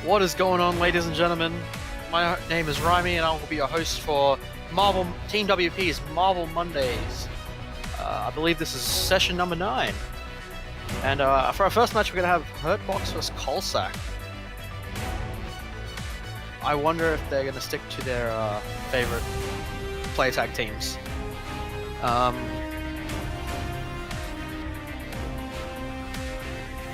What is going on, ladies and gentlemen? My name is Raimi, and I will be your host for Marvel Team WP's Marvel Mondays. I believe this is session number 9. And for our first match, we're going to have Hurtbox vs. Kolsak. I wonder if they're going to stick to their favorite play tag teams.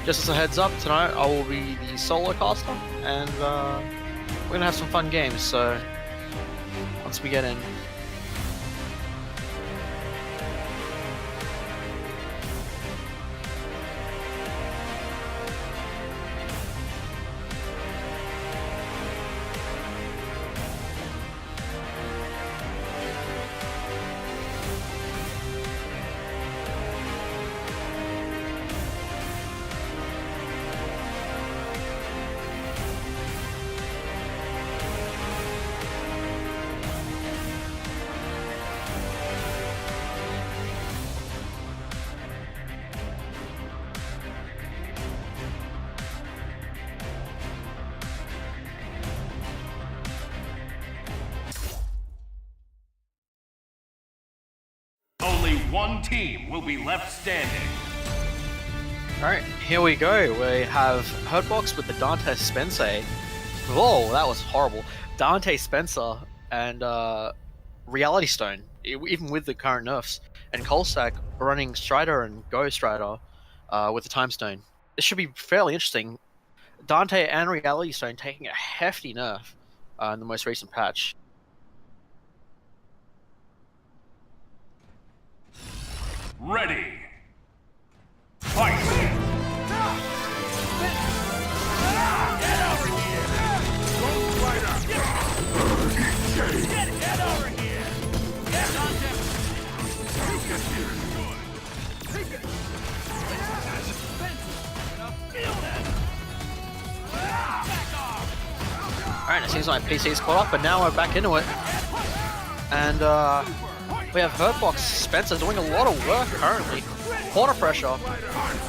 Just as a heads up, tonight I will be the solo caster, and we're going to have some fun games, so once we get in. one team will be left standing. Alright, here we go. We have Hurtbox with the Dante Spencer. Whoa, that was horrible. Dante Spencer and Reality Stone, even with the current nerfs. And Colsack running Strider and Ghost Rider with the Time Stone. This should be fairly interesting. Dante and Reality Stone taking a hefty nerf in the most recent patch. Ready. Fight! Get over here! Ghost Rider! Get over here! Get on him! Take it! Feel that! Back off! Alright, it seems like PC's caught up, but now we're back into it. And we have Hurtbox Spencer doing a lot of work currently. Corner pressure.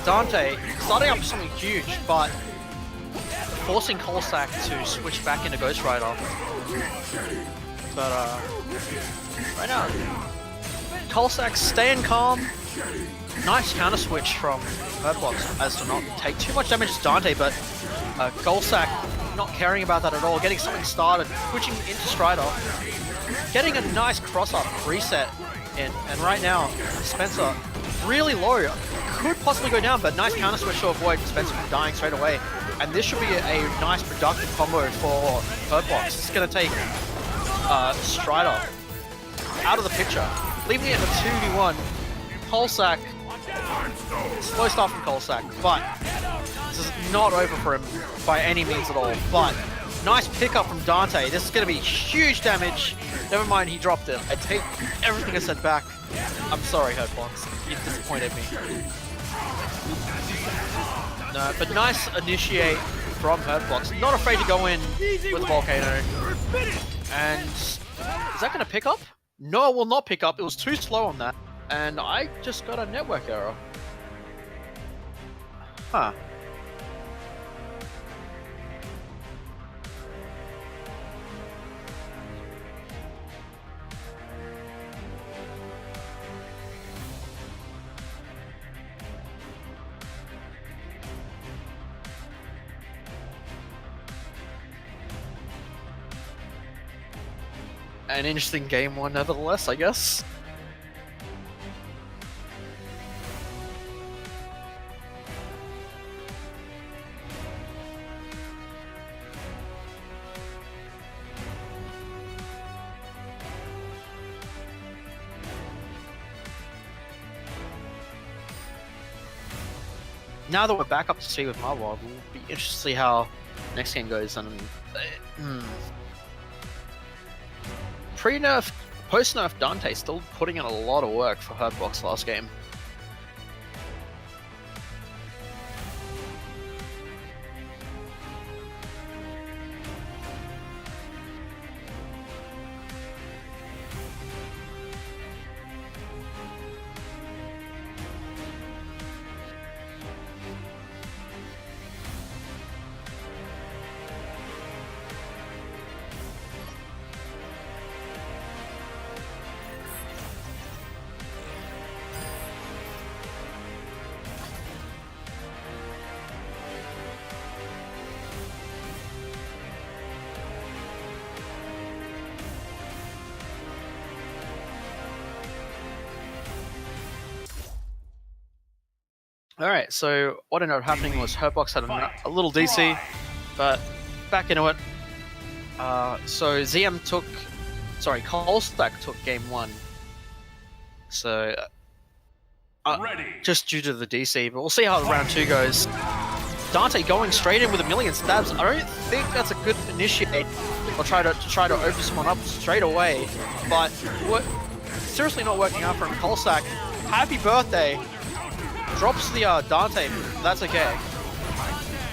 Dante starting up something huge, but forcing Colsack to switch back into Ghost Rider. But right now, Colsack staying calm. Nice counter switch from Hurtbox as to not take too much damage to Dante, but Colsack not caring about that at all, getting something started, switching into Strider, getting a nice cross-up reset in, and right now, Spencer really low, could possibly go down, but nice counter switch to avoid Spencer from dying straight away. And this should be a nice productive combo for Hurtbox. It's going to take Strider out of the picture, leaving it in a 2v1. Colsack, slow start from Colsack, but this is not over for him by any means at all. But nice pickup from Dante. This is going to be huge damage. Never mind, he dropped it. I take everything I said back. I'm sorry, Hurtbox. You disappointed me. No, but nice initiate from Hurtbox. Not afraid to go in with Volcano. And is that going to pick up? No, it will not pick up. It was too slow on that. And I just got a network error. Huh. An interesting game one, nevertheless, I guess. Now that we're back up to speed with Marvel, we'll be interested to see how next game goes. And pre-nerf, post-nerf Dante still putting in a lot of work for Hurtbox last game. Alright, so what ended up happening was Hurtbox had a little DC, but back into it. So ZM took, sorry, Colstack took game one. So, just due to the DC, but we'll see how round two goes. Dante going straight in with a million stabs. I don't think that's a good initiate, or try to open someone up straight away, but what seriously not working out for him. Colstack, happy birthday. Drops the Dante, that's okay.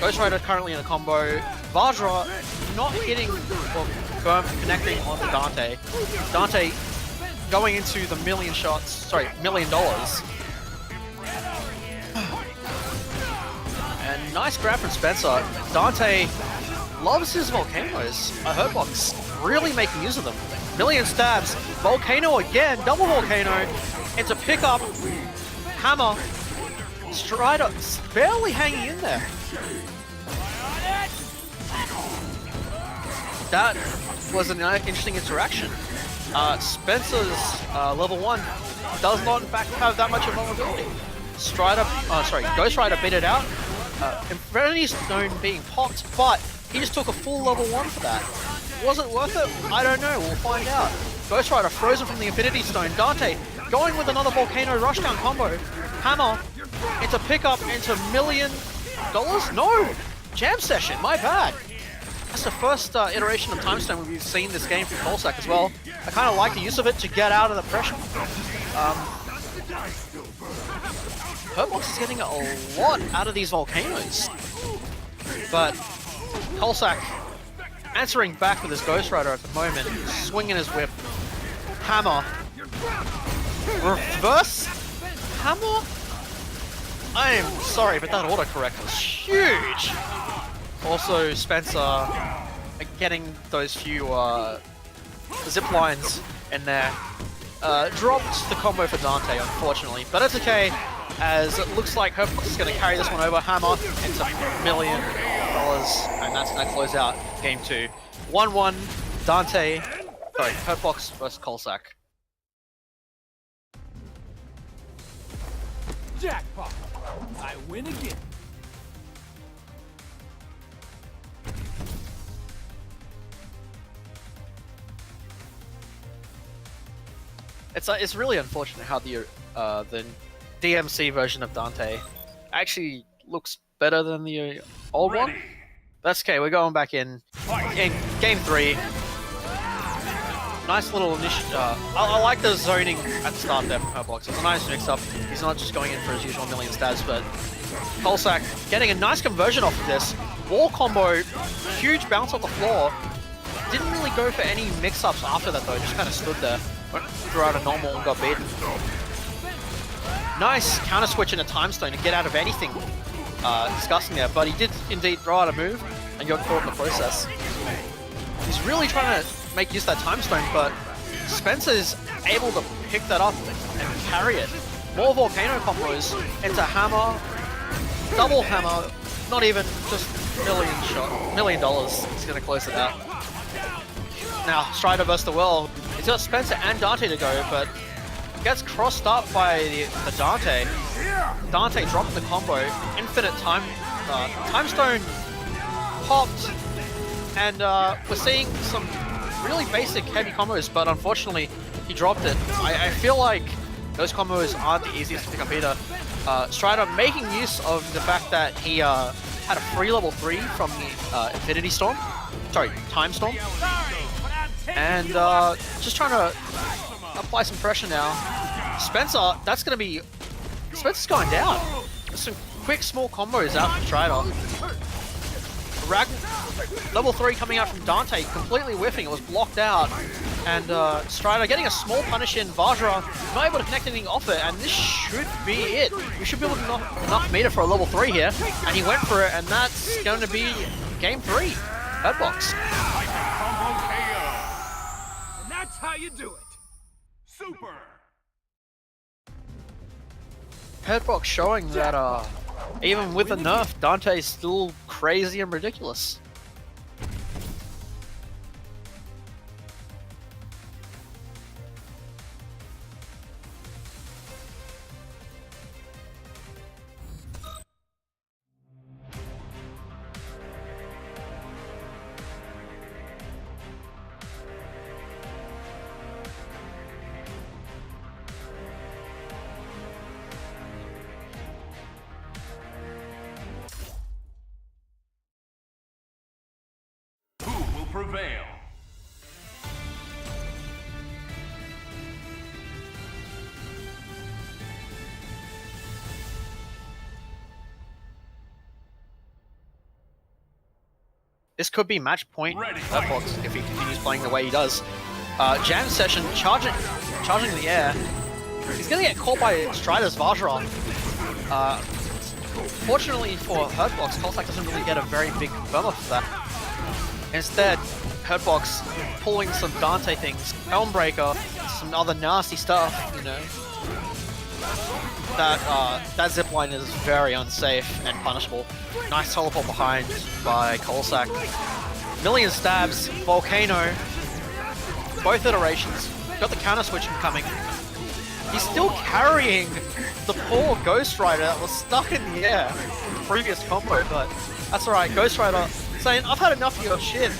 Ghost Rider currently in a combo. Vajra not hitting or connecting onto Dante. Dante going into the million shots, sorry, $1 million. And nice grab from Spencer. Dante loves his volcanoes. Hurtbox really making use of them. Million stabs. Volcano again, double volcano. into pickup. Hammer. Strider barely hanging in there. That was an interesting interaction. Spencer's level 1 does not in fact have that much of vulnerability. Ghost Rider beat it out. Infinity Stone being popped, but he just took a full level 1 for that. Was it worth it? I don't know, we'll find out. Ghost Rider frozen from the Infinity Stone. Dante going with another Volcano Rushdown combo. Hammer into pickup into $1 million? No! Jam Session, my bad. That's the first iteration of Time Stone we've seen this game from Polsak as well. I kind of like the use of it to get out of the pressure. Hurtbox is getting a lot out of these volcanoes. But Polsak answering back with his Ghost Rider at the moment, swinging his whip. Hammer. Reverse? Hammer? I am sorry, but that autocorrect was huge. Also, Spencer getting those few zip lines in there. Dropped the combo for Dante, unfortunately, but it's okay, as it looks like Hurtbox is going to carry this one over. Hammer into $1 million, and that's going to close out game 2. 1-1, Hurtbox versus Kolsak. Jackpot! I win again. It's really unfortunate how the DMC version of Dante actually looks better than the old one. That's okay. We're going back in game 3. Nice little initiative. I like the zoning at the start there from Hurtbox. It's a nice mix-up. He's not just going in for his usual million stabs, but Kolsak getting a nice conversion off of this. Wall combo, huge bounce off the floor. Didn't really go for any mix-ups after that though. Just kind of stood there. Went threw out a normal and got beaten. Nice counter switch in a Time Stone to get out of anything disgusting there, but he did indeed throw out a move and got caught in the process. He's really trying to make use of that Time Stone, but Spencer's able to pick that up and carry it. More Volcano combos into Hammer, double Hammer, not even, just $1 million. He's going to close it out. Now, Strider versus the World. He's got Spencer and Dante to go, but gets crossed up by the Dante. Dante dropped the combo. Infinite Time Stone popped, and we're seeing some really basic heavy combos, but unfortunately he dropped it. I feel like those combos aren't the easiest to pick up either. Strider making use of the fact that he had a free level 3 from the Infinity Storm. Sorry, Time Storm. And just trying to apply some pressure now. Spencer, Spencer's going down. Some quick small combos out from Strider. Level 3 coming out from Dante, completely whiffing. It was blocked out. And Strider getting a small punish in. Vajra not able to connect anything off it, and this should be it. We should be able to knock enough meter for a level 3 here. And he went for it, and that's going to be game 3. Hurtbox. And that's how you do it. Super. Hurtbox showing that even with the nerf, Dante's still crazy and ridiculous. Prevail. This could be match point Hurtbox if he continues playing the way he does. Jam Session charging in the air. He's gonna get caught by Strider's Vajra. Fortunately for Hurtbox, Kolsak doesn't really get a very big confirmer for that. Instead, Hurtbox pulling some Dante things, Helmbreaker, some other nasty stuff, you know. that zipline is very unsafe and punishable. Nice teleport behind by Kolsak. Million stabs, Volcano, both iterations. Got the counter switch coming. He's still carrying the poor Ghost Rider that was stuck in the air from the previous combo, but that's alright. Ghost Rider saying, I've had enough of your shit.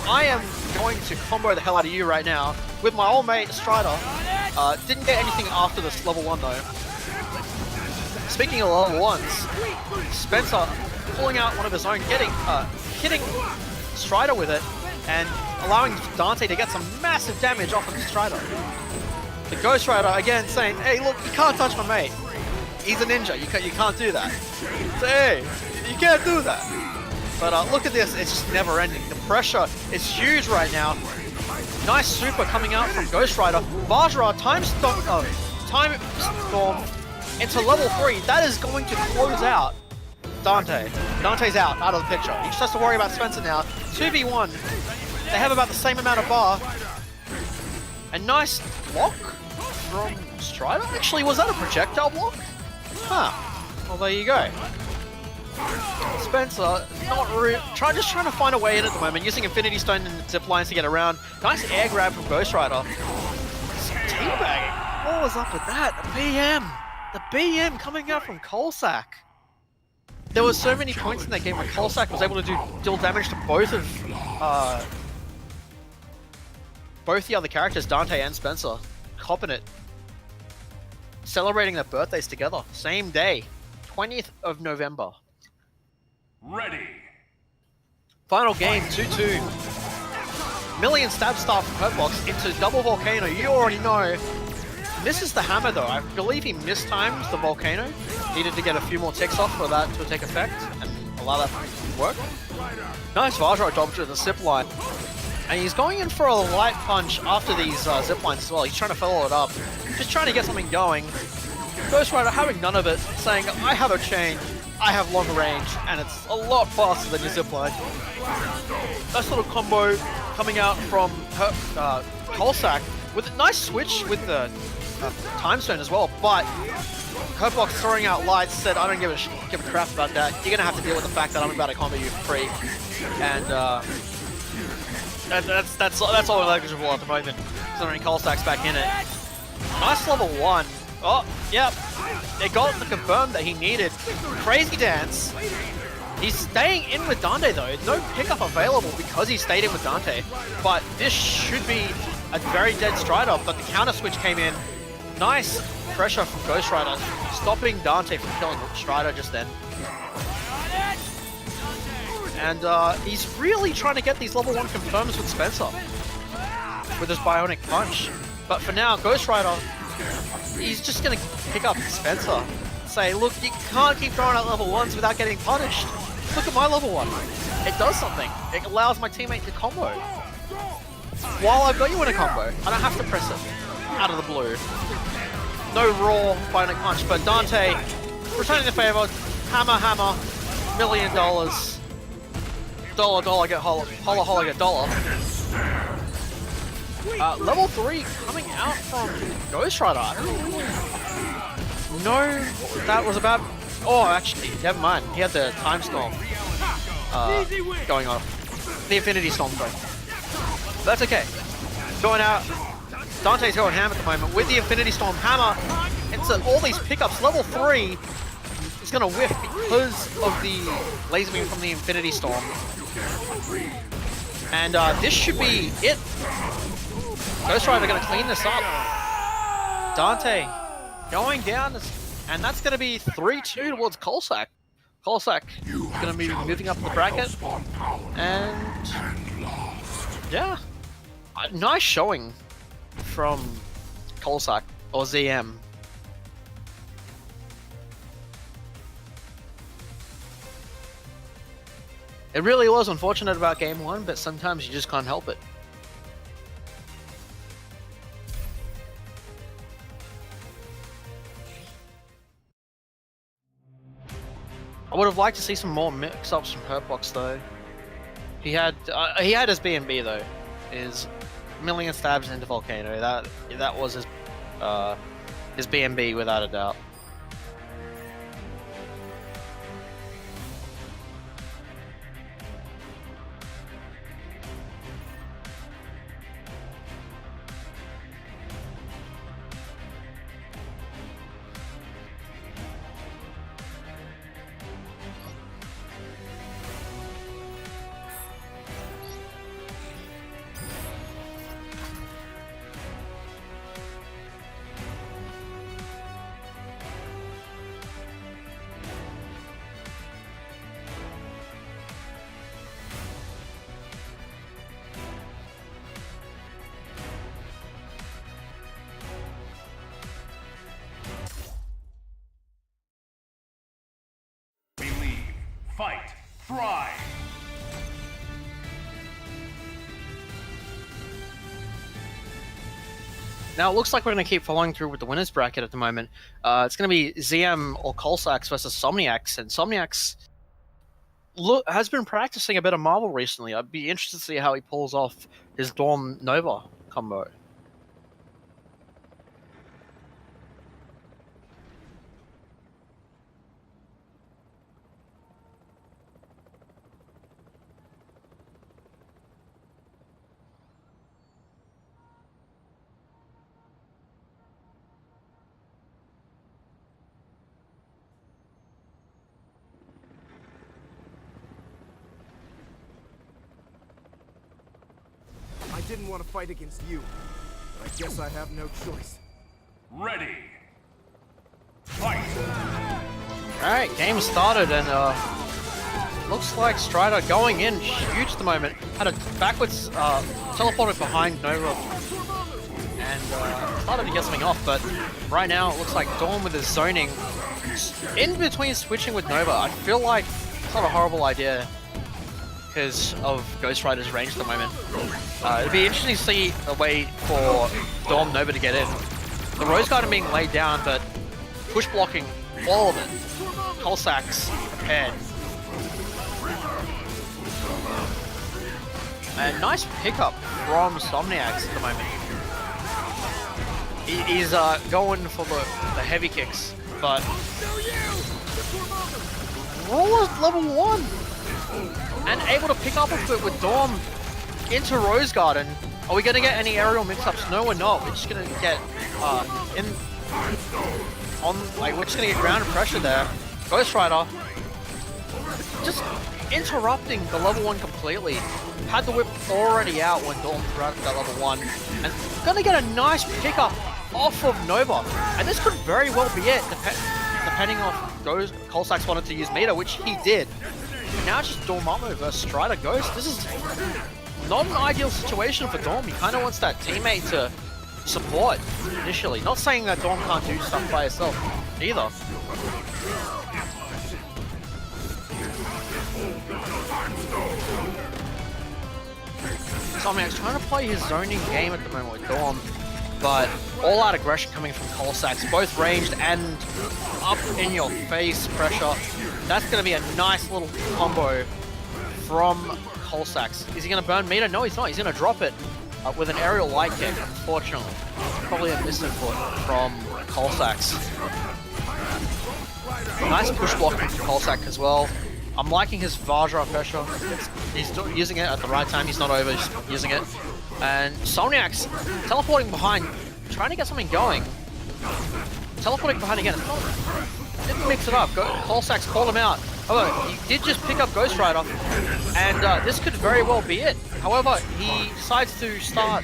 I am going to combo the hell out of you right now with my old mate Strider. Didn't get anything after this level 1 though. Speaking of level 1s, Spencer pulling out one of his own, hitting Strider with it, and allowing Dante to get some massive damage off of Strider. The Ghost Rider again saying, hey look, you can't touch my mate. He's a ninja, you can't do that. So, hey, you can't do that. But look at this, it's just never ending. The pressure is huge right now. Nice super coming out from Ghost Rider. Vajra time storm into level 3. That is going to close out Dante. Dante's out of the picture. He just has to worry about Spencer now. 2v1. They have about the same amount of bar. A nice block from Strider. Actually, was that a projectile block? Huh. Well, there you go. Spencer, just trying to find a way in at the moment, using Infinity Stone and zip lines to get around. Nice air grab from Ghost Rider. Teabagging. What was up with that? The BM coming out from Kolsak. There were so many points in that game where Kolsak was able to deal damage to both the other characters, Dante and Spencer. Copping it. Celebrating their birthdays together. Same day. 20th of November. Ready. Final game, 2-2. Million stab start from Hurtbox into double Volcano. You already know. Misses the hammer though. I believe he mistimed the Volcano. Needed to get a few more ticks off for that to take effect and allow that to work. Nice Vajra dodge with the zip line. And he's going in for a light punch after these zip lines as well. He's trying to follow it up. Just trying to get something going. Ghost Rider having none of it, saying, I have a chain, I have long range, and it's a lot faster than your zipline. Nice little combo coming out from Kolsak with a nice switch with the Time Stone as well, but Hurtbox throwing out lights said, I don't give a crap about that. You're gonna have to deal with the fact that I'm about to combo you for free. And that's all negligible at the moment, considering Kolsak's back in it. Nice level 1. Oh, yep. They got the confirm that he needed. Crazy dance. He's staying in with Dante though. No pickup available because he stayed in with Dante. But this should be a very dead Strider, but the counter switch came in. Nice pressure from Ghost Rider, stopping Dante from killing Strider just then. And he's really trying to get these level 1 confirms with Spencer. With his Bionic Punch. But for now, Ghost Rider, he's just going to pick up Spencer. Say, look, you can't keep throwing out level 1s without getting punished. Look at my level 1. It does something. It allows my teammate to combo. While I've got you in a combo, I don't have to press it out of the blue. No raw Bionic Punch, but Dante returning the favor. Hammer, $1 million. Dollar, get holla, get dollar. Level 3 coming out from Ghost Rider. I don't know that was about... Oh, actually, never mind. He had the Time Storm going on. The Infinity Storm going. But that's okay. Going out. Dante's going ham at the moment with the Infinity Storm hammer. Into all these pickups. Level 3 is going to whiff because of the laser beam from the Infinity Storm. And this should be it. Ghost Rider going to clean this up. Dante going down, and that's going to be 3-2 towards Kolsak. Kolsak going to be moving up the bracket. And yeah, nice showing from Kolsak, or ZM. It really was unfortunate about game 1, but sometimes you just can't help it. I would have liked to see some more mix-ups from Hurtbox though. He had his B&B though, his million stabs into Volcano. That was his his BMB without a doubt. Believe. Fight. Thrive. Now it looks like we're going to keep following through with the winners bracket at the moment. It's going to be ZM or Colsax versus Somniax, and Somniax has been practicing a bit of Marvel recently. I'd be interested to see how he pulls off his Dorm Nova combo. I didn't want to fight against you, but I guess I have no choice. Ready. Fight. Alright, game started, and looks like Strider going in huge at the moment. Had a backwards teleported behind Nova and started to get something off, but right now it looks like Dawn with his zoning in between switching with Nova. I feel like it's not a horrible idea because of Ghost Rider's range at the moment. It'd be interesting to see a way for Dawn Nova to get in. The Rose Garden being laid down, but push blocking all of it. Colsax prepared. And nice pickup from Somniax at the moment. He's going for the heavy kicks, but Roll is level 1 and able to pick up a bit with Dorm into Rose Garden. Are we going to get any aerial mix-ups? No, we're not. We're just going to get we're just going to get ground pressure there. Ghost Rider just interrupting the level 1 completely. Had the whip already out when Dorm threw out that level 1, and gonna get a nice pickup off of Nova. And this could very well be it, depending on if Colsax wanted to use meter, which he did. Now it's just Dormammu versus Strider Ghost. This is not an ideal situation for Dorm. He kind of wants that teammate to support initially. Not saying that Dorm can't do stuff by herself either. Somniax trying to play his zoning game at the moment with Dorm, but all-out aggression coming from Colsax, both ranged and up in your face pressure. That's going to be a nice little combo from Colsax. Is he going to burn meter? No, he's not. He's going to drop it with an aerial light kick, unfortunately. Probably a misinput from Colsax. Nice push block from Colsax as well. I'm liking his Vajra pressure. He's using it at the right time. He's not over, he's using it. And Somniax teleporting behind, trying to get something going. Teleporting behind again. Didn't mix it up. Colsax called him out. However, he did just pick up Ghost Rider, and this could very well be it. However, he decides to start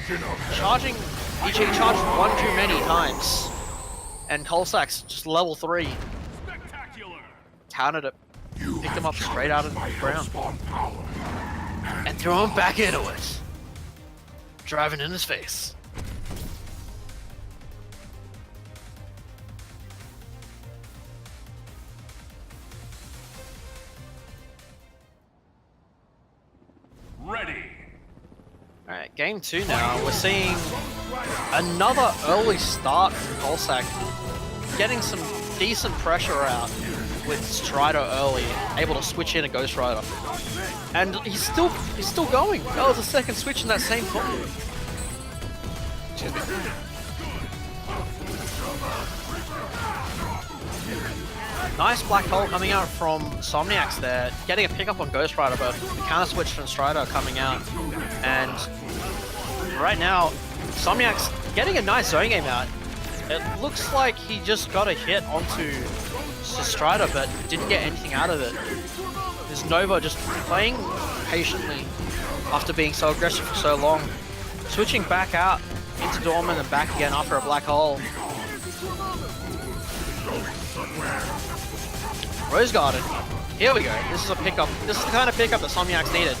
charging. He charged one too many times. And Colsax, just level 3. Spectacular. Countered it. Picked him up straight out of the ground. And threw him back into it. Driving in his face. Ready. Alright, game 2 now. We're seeing another early start from Colsax. Getting some decent pressure out with Strider early, able to switch in a Ghost Rider. And he's still going. That was a second switch in that same combo. Excuse me. Nice black hole coming out from Somniacs there, getting a pickup on Ghost Rider, but the counter switch from Strider coming out. And right now, Somniacs getting a nice zone game out. It looks like he just got a hit onto Strider, but didn't get anything out of it. There's Nova just playing patiently after being so aggressive for so long. Switching back out into Dorman and back again after a black hole. Rose Garden. Here we go. This is a pickup. This is the kind of pickup that Somniacs needed.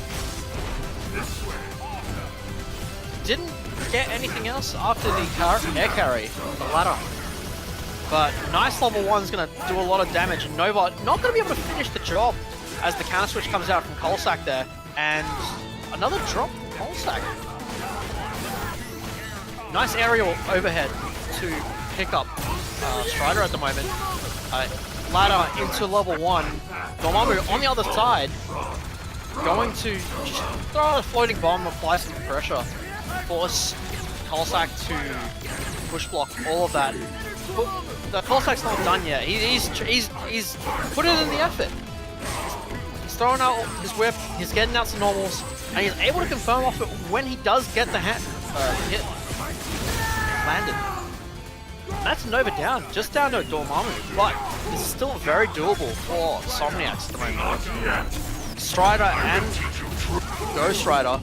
Didn't get anything else after the air carry, the ladder. But nice level 1's going to do a lot of damage, and Nova not going to be able to finish the job as the counter switch comes out from Colsack there. And another drop from Colsack. Nice aerial overhead to pick up Strider at the moment. Ladder into level 1. Dormammu on the other side, going to just throw a floating bomb, apply some pressure, force Colsack to push block all of that. But the Colsack's not done yet. He's put it in the effort. He's throwing out his whip, he's getting out some normals, and he's able to confirm off it when he does get the hit landed. And that's Nova down, just down to Dormammu, but this is still very doable for Somniacs at the moment. Strider and Ghost Rider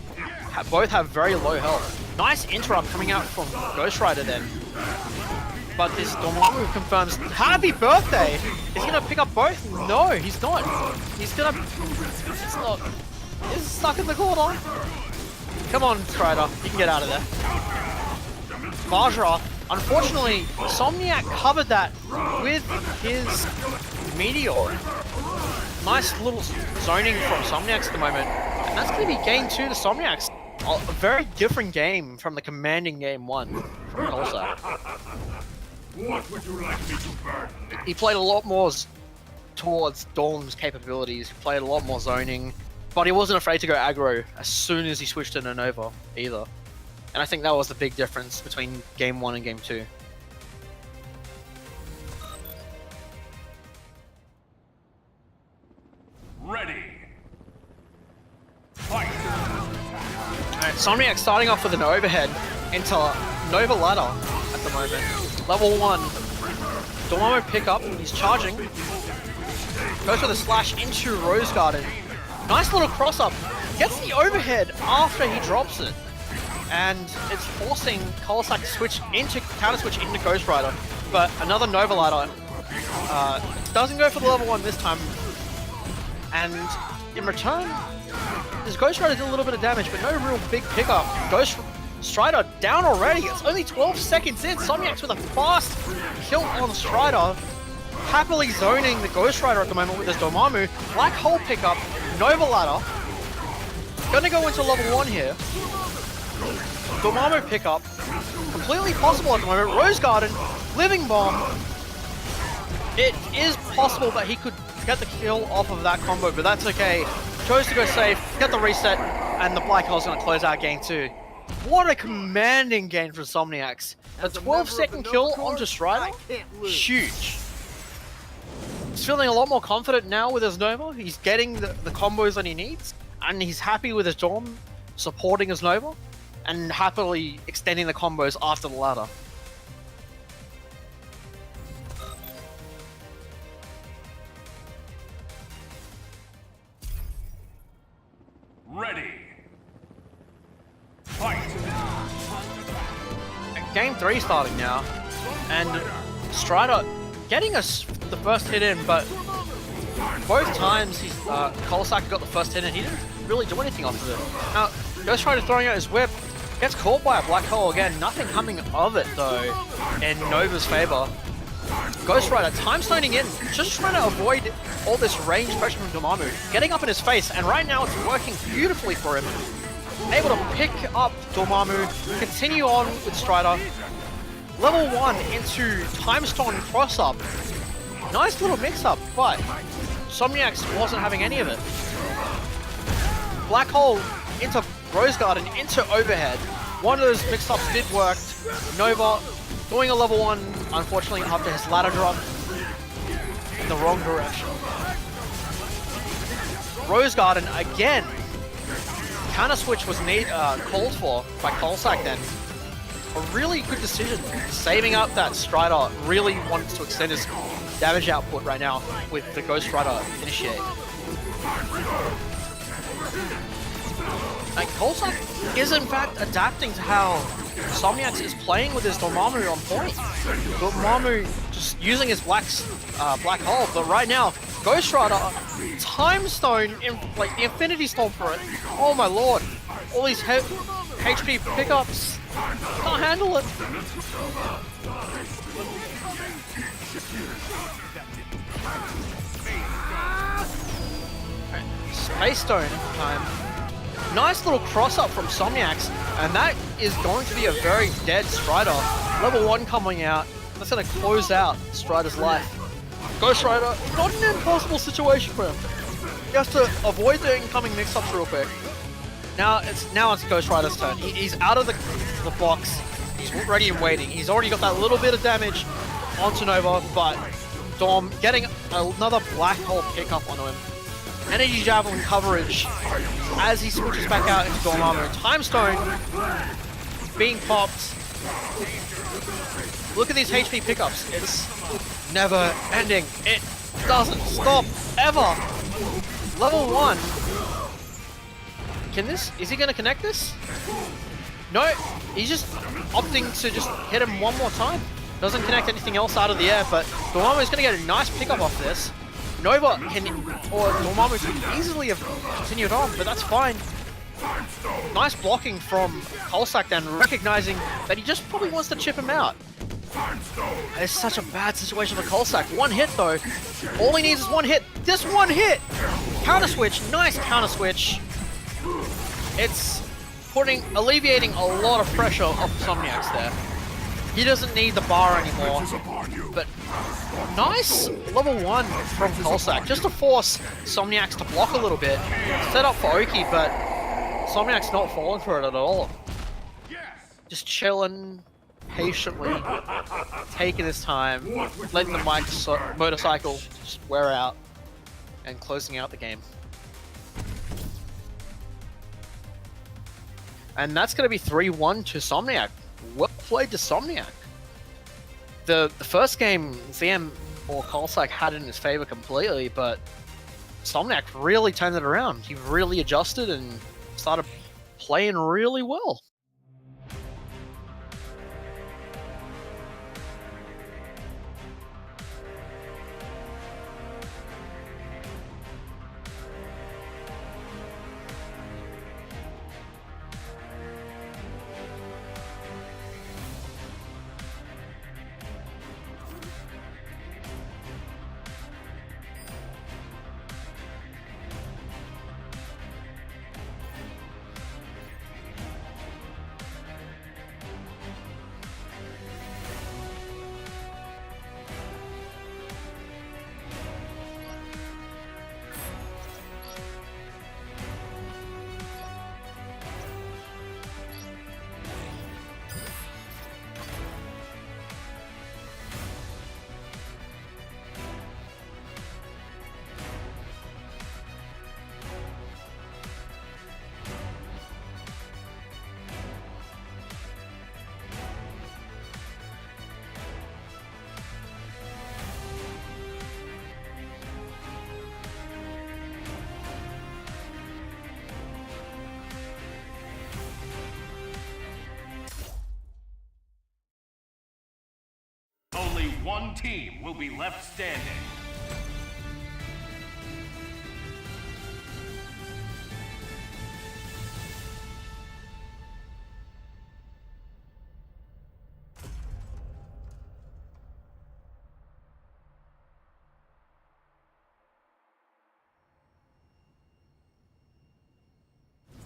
both have very low health. Nice interrupt coming out from Ghost Rider then. But this Dormammu confirms, happy birthday! Is he gonna pick up both? No, he's not. He's not. He's stuck in the corner. Come on, Strider, you can get out of there. Vajra, unfortunately, Somniac covered that with his Meteor. Nice little zoning from Somniacs at the moment. And that's going to be game 2 to Somniacs. A very different game from the commanding game 1 from Colsack. What would you like me to burn? He played a lot more towards Dorm's capabilities. He played a lot more zoning. But he wasn't afraid to go aggro as soon as he switched into Nova either. And I think that was the big difference between game 1 and game 2. Ready. Fight. Alright, Somniac starting off with an overhead into Nova ladder at the moment. Level 1. Dormammu pick up, he's charging. Goes with a slash into Rose Garden. Nice little cross up. Gets the overhead after he drops it. And it's forcing Colsack to switch into counter switch into Ghost Rider. But another Nova ladder doesn't go for the level 1 this time. And in return, this Ghost Rider did a little bit of damage, but no real big pickup. Ghost Strider down already. It's only 12 seconds in. Somniacs with a fast kill on Strider. Happily zoning the Ghost Rider at the moment with his Dormammu. Black hole pickup. Nova ladder. Gonna go into level 1 here. Dormammu pickup. Completely possible at the moment. Rose Garden. Living Bomb. It is possible that he could get the kill off of that combo, but that's okay. Chose to go safe, get the reset, and the Black Hole's gonna close out game 2. What a commanding game for Somniacs. A 12-second kill onto Strider? Huge. He's feeling a lot more confident now with his Nova. He's getting the combos that he needs, and he's happy with his Dorm supporting his Nova, and happily extending the combos after the ladder. Ready. Fight. Game 3 starting now, and Strider getting the first hit in, but both times he's Colsack got the first hit and he didn't really do anything off of it. Now, Ghost Rider throwing out his whip, gets caught by a black hole again, nothing coming of it though in Nova's favor. Ghost Rider time stoning in, just trying to avoid all this range pressure from Dormammu, getting up in his face, and right now it's working beautifully for him. Able to pick up Dormammu, continue on with Strider. Level 1 into time stone cross up. Nice little mix up, but Somniacs wasn't having any of it. Black hole into Rose Garden, into overhead. One of those mix ups did work. Nova Doing a level 1, unfortunately, after his ladder drop in the wrong direction. Rose Garden again. Counter switch was called for by Kolsak then. A really good decision. Saving up that Strider, really wants to extend his damage output right now with the Ghost Rider initiate. And Kolsak is in fact adapting to how Somniax is playing with his Dormammu on point. Dormammu just using his black hole, but right now, Ghost Rider, Time Stone, like the Infinity Storm for it. Oh my lord. All these HP pickups. Can't handle it. Space Stone time. Nice little cross up from Somniax, and that is going to be a very dead Strider. Level 1 coming out. That's going to close out Strider's life. Ghost Rider, not an impossible situation for him. He has to avoid the incoming mix-ups real quick. Now it's Ghost Rider's turn. He's out of the box. He's ready and waiting. He's already got that little bit of damage onto Nova, but Dom getting another black hole pickup onto him. Energy Javelin coverage as he switches back out into Dormammu. Time Stone being popped. Look at these HP pickups. It's never ending. It doesn't stop ever. Level 1. Is he going to connect this? No, he's just opting to just hit him one more time. Doesn't connect anything else out of the air, but Dormammu is going to get a nice pickup off this. Nova or Dormammu can easily have continued on, but that's fine. Nice blocking from Kolsak then, recognizing that he just probably wants to chip him out. It's such a bad situation for Kolsak. One hit though. All he needs is one hit. This one hit! Counter switch, nice counter switch. It's alleviating a lot of pressure off Somniax there. He doesn't need the bar anymore. But nice level 1 from Kolsak, just to force Somniax to block a little bit. Set up for Oki, but Somniax not falling for it at all. Just chilling, patiently, taking his time, letting the motorcycle just wear out, and closing out the game. And that's going to be 3-1 to Somniac. Well played to Somniac. The first game, ZM or Kolsak had it in his favor completely, but Somniac really turned it around. He really adjusted and started playing really well. Only one team will be left standing.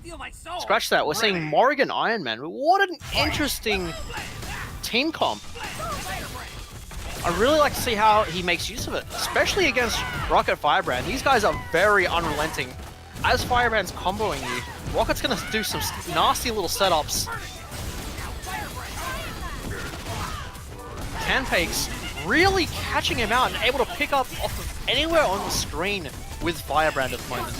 Steal my soul. Scratch that, we're seeing Morrigan Iron Man. What an interesting team comp. I really like to see how he makes use of it, especially against Rocket Firebrand. These guys are very unrelenting. As Firebrand's comboing you, Rocket's gonna do some nasty little setups. Canpake's really catching him out and able to pick up off of anywhere on the screen with Firebrand at the moment.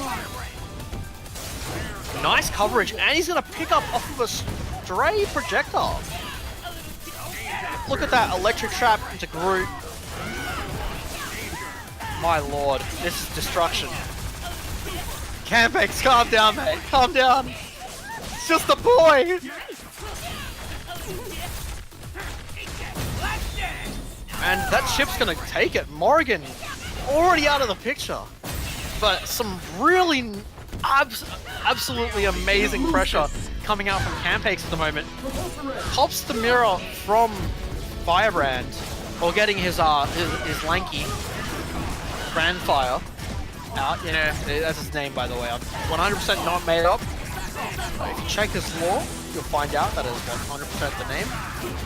Nice coverage, and he's going to pick up off of a stray projectile. Look at that electric trap into Groot. My lord, this is destruction. Campakes, calm down, mate. Calm down. It's just a boy. And that chip's gonna take it. Morrigan already out of the picture. But some really absolutely amazing pressure coming out from Campakes at the moment. Pops the mirror from Firebrand, or getting his lanky Brandfire out. You know, that's his name, by the way. I'm 100% not made up. If you check his lore, you'll find out that is 100% the name.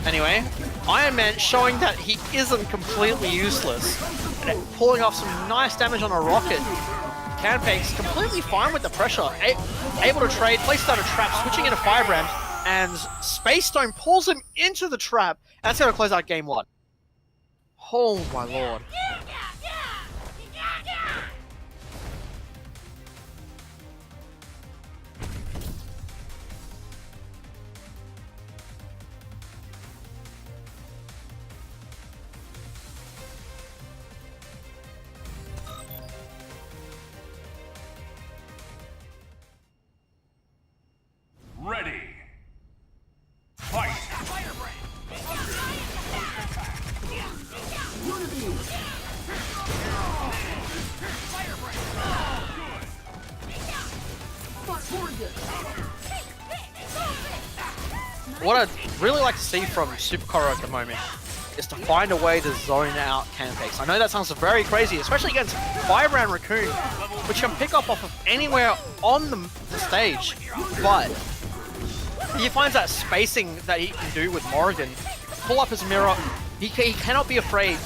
Anyway, Iron Man showing that he isn't completely useless, and pulling off some nice damage on a rocket. Campakes completely fine with the pressure, able to trade, places out a trap, switching into Firebrand, and Space Stone pulls him into the trap. That's how to close out game 1. Oh my lord. Ready. Fight. What I'd really like to see from Supercorra at the moment is to find a way to zone out Campakes. I know that sounds very crazy, especially against Firebrand Raccoon, which can pick up off of anywhere on the stage, but he finds that spacing that he can do with Morrigan. Pull up his mirror, he cannot be afraid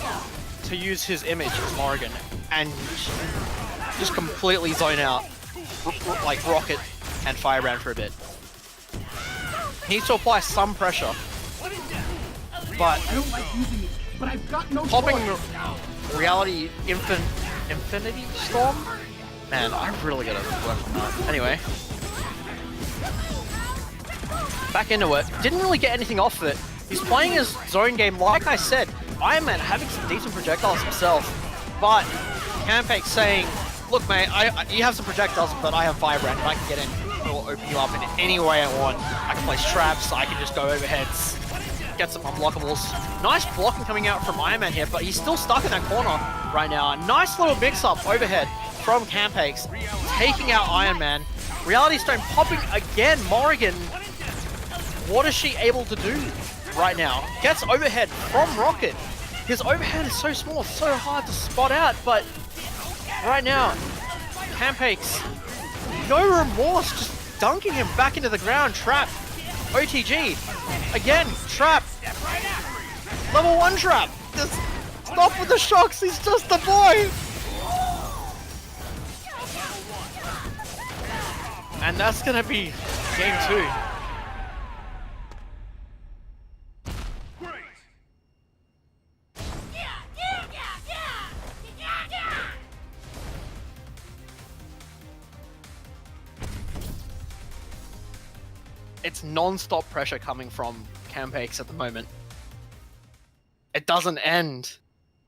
to use his image as Morrigan and just completely zone out like Rocket and Firebrand for a bit. He needs to apply some pressure, but popping Reality Infinity Storm? Man, I really gotta work on that. Anyway. Back into it. Didn't really get anything off of it. He's playing his zone game, like I said. Iron Man having some decent projectiles himself, but Campake saying, look mate, you have some projectiles, but I have Firebrand, and I can get in. I will open you up in any way I want. I can place traps, I can just go overheads, get some unblockables. Nice blocking coming out from Iron Man here, but he's still stuck in that corner right now. Nice little mix-up overhead from Campakes, taking out Iron Man. Reality Stone popping again. Morrigan, what is she able to do right now? Gets overhead from Rocket. His overhead is so small, so hard to spot out, but right now, Campakes, no remorse, just dunking him back into the ground. Trap. OTG. Again, trap. Level 1 trap. Just stop with the shocks, he's just a boy. And that's gonna be game 2. It's non-stop pressure coming from Campakes at the moment. It doesn't end.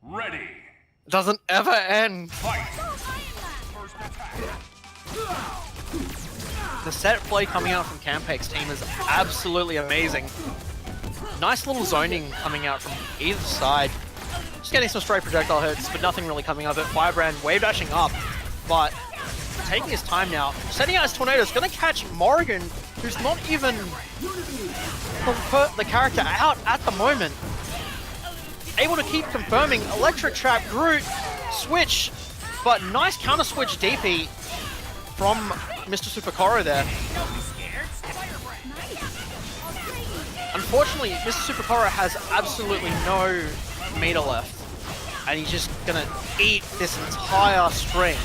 Ready. It doesn't ever end. Fight. First attack. The set play coming out from Campakes' team is absolutely amazing. Nice little zoning coming out from either side. Just getting some stray projectile hits, but nothing really coming of it. Firebrand wave dashing up, but taking his time now. Setting out his tornadoes, gonna catch Morrigan, who's not even the character out at the moment. Able to keep confirming electric trap, Groot, switch, but nice counter switch DP from Mr. Supercorra there. Unfortunately, Mr. Supercorra has absolutely no meter left, and he's just gonna eat this entire string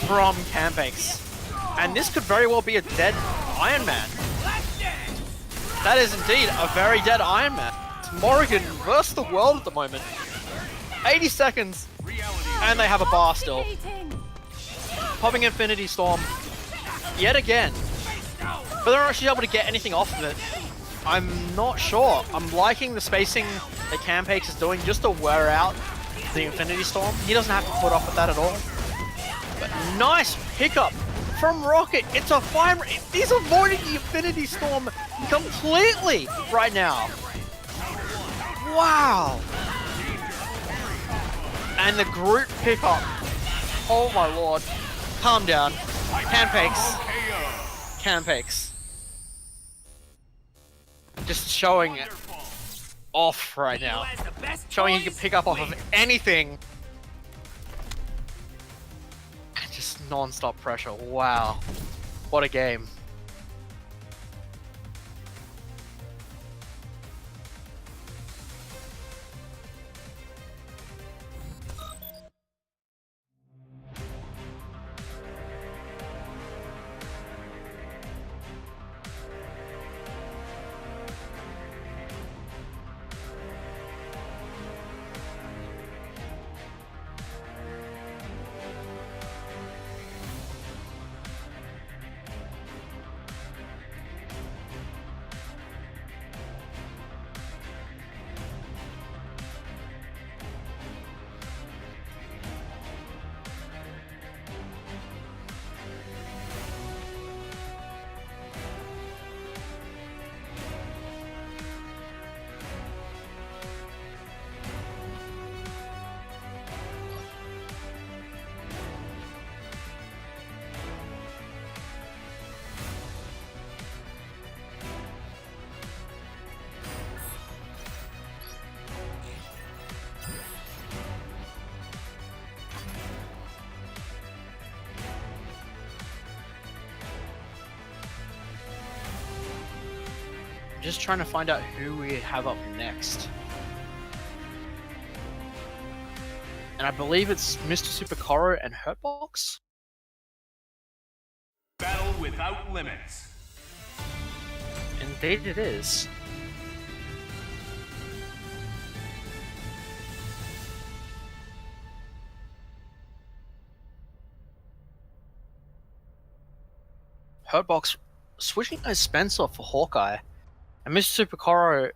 from Campakes. And this could very well be a dead Iron Man. That is indeed a very dead Iron Man. Morrigan versus the world at the moment. 80 seconds, and they have a bar still. Popping Infinity Storm yet again. But they're not actually able to get anything off of it. I'm not sure. I'm liking the spacing that Campakes is doing just to wear out the Infinity Storm. He doesn't have to put up with that at all. But nice pickup from Rocket. It's a fine... He's avoiding the Infinity Storm completely right now. Wow. And the group pickup. Oh my lord. Calm down. Campakes. Campakes. Just showing it off right now. Showing he can pick up off of anything. And just non-stop pressure. Wow. What a game. Just trying to find out who we have up next. And I believe it's Mr. Super Koro and Hurtbox? Battle without limits. Indeed it is. Hurtbox switching a Spencer for Hawkeye. And Mr. Super Koro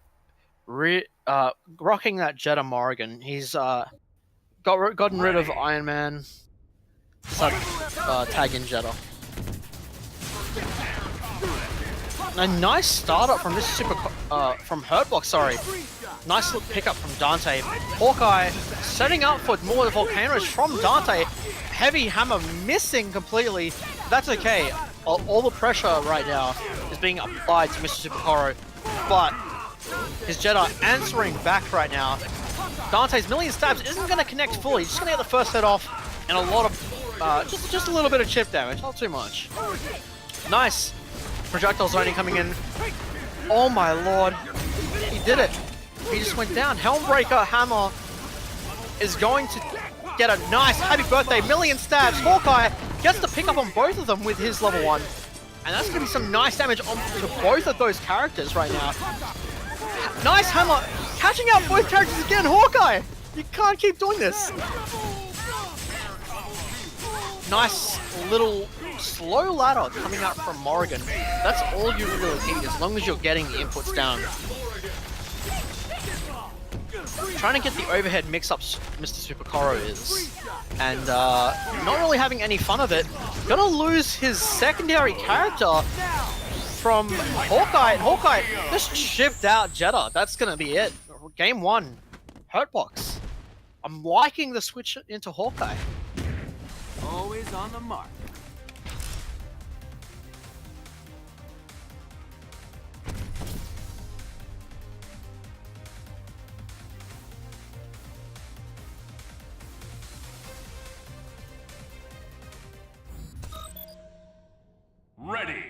rocking that Jetta Morrigan. He's gotten rid of Iron Man. Tag in Jetta. A nice startup from Mr. Super from Hurtbox, sorry. Nice little pickup from Dante. Hawkeye setting up for more volcanoes from Dante. Heavy hammer missing completely. That's okay. All the pressure right now is being applied to Mr. Super Koro. But his Jetta answering back right now. Dante's million stabs isn't going to connect fully. He's just going to get the first hit off and a lot of, just a little bit of chip damage, not too much. Nice. Projectile zoning coming in. Oh my lord. He did it. He just went down. Helmbreaker Hammer is going to get a nice happy birthday, million stabs. Hawkeye gets the pick up on both of them with his level 1. And that's going to be some nice damage on to both of those characters right now. Nice hammer, catching out both characters again, Hawkeye! You can't keep doing this. Nice little slow ladder coming out from Morrigan. That's all you really need, as long as you're getting the inputs down. Trying to get the overhead mix-ups Mr. Super Koro is. And not really having any fun of it. Gonna lose his secondary character from Hawkeye, and Hawkeye just shipped out Jetta. That's gonna be it. Game 1, Hurtbox. I'm liking the switch into Hawkeye. Always on the mark. Ready.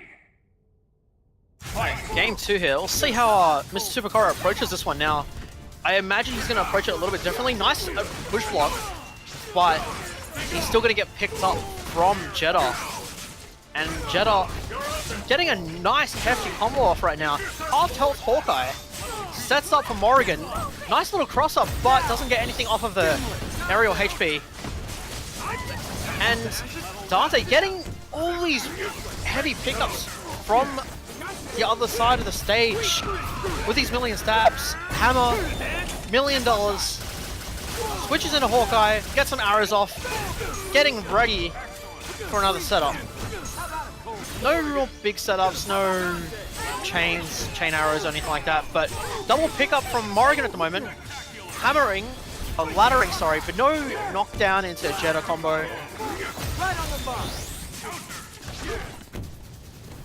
Game 2 here. We'll see how Mr. Super Koro approaches this one now. I imagine he's going to approach it a little bit differently. Nice push block, but he's still going to get picked up from Jetta. And Jetta getting a nice hefty combo off right now. Half health Hawkeye. sets up for Morrigan. Nice little cross up, but doesn't get anything off of the aerial HP. And Dante getting all these heavy pickups from the other side of the stage with these million stabs. Hammer, $1 million. Switches into Hawkeye, gets some arrows off, getting ready for another setup. No real big setups, no chain arrows or anything like that, but double pickup from Morrigan at the moment. Laddering, sorry, but no knockdown into Jetta combo.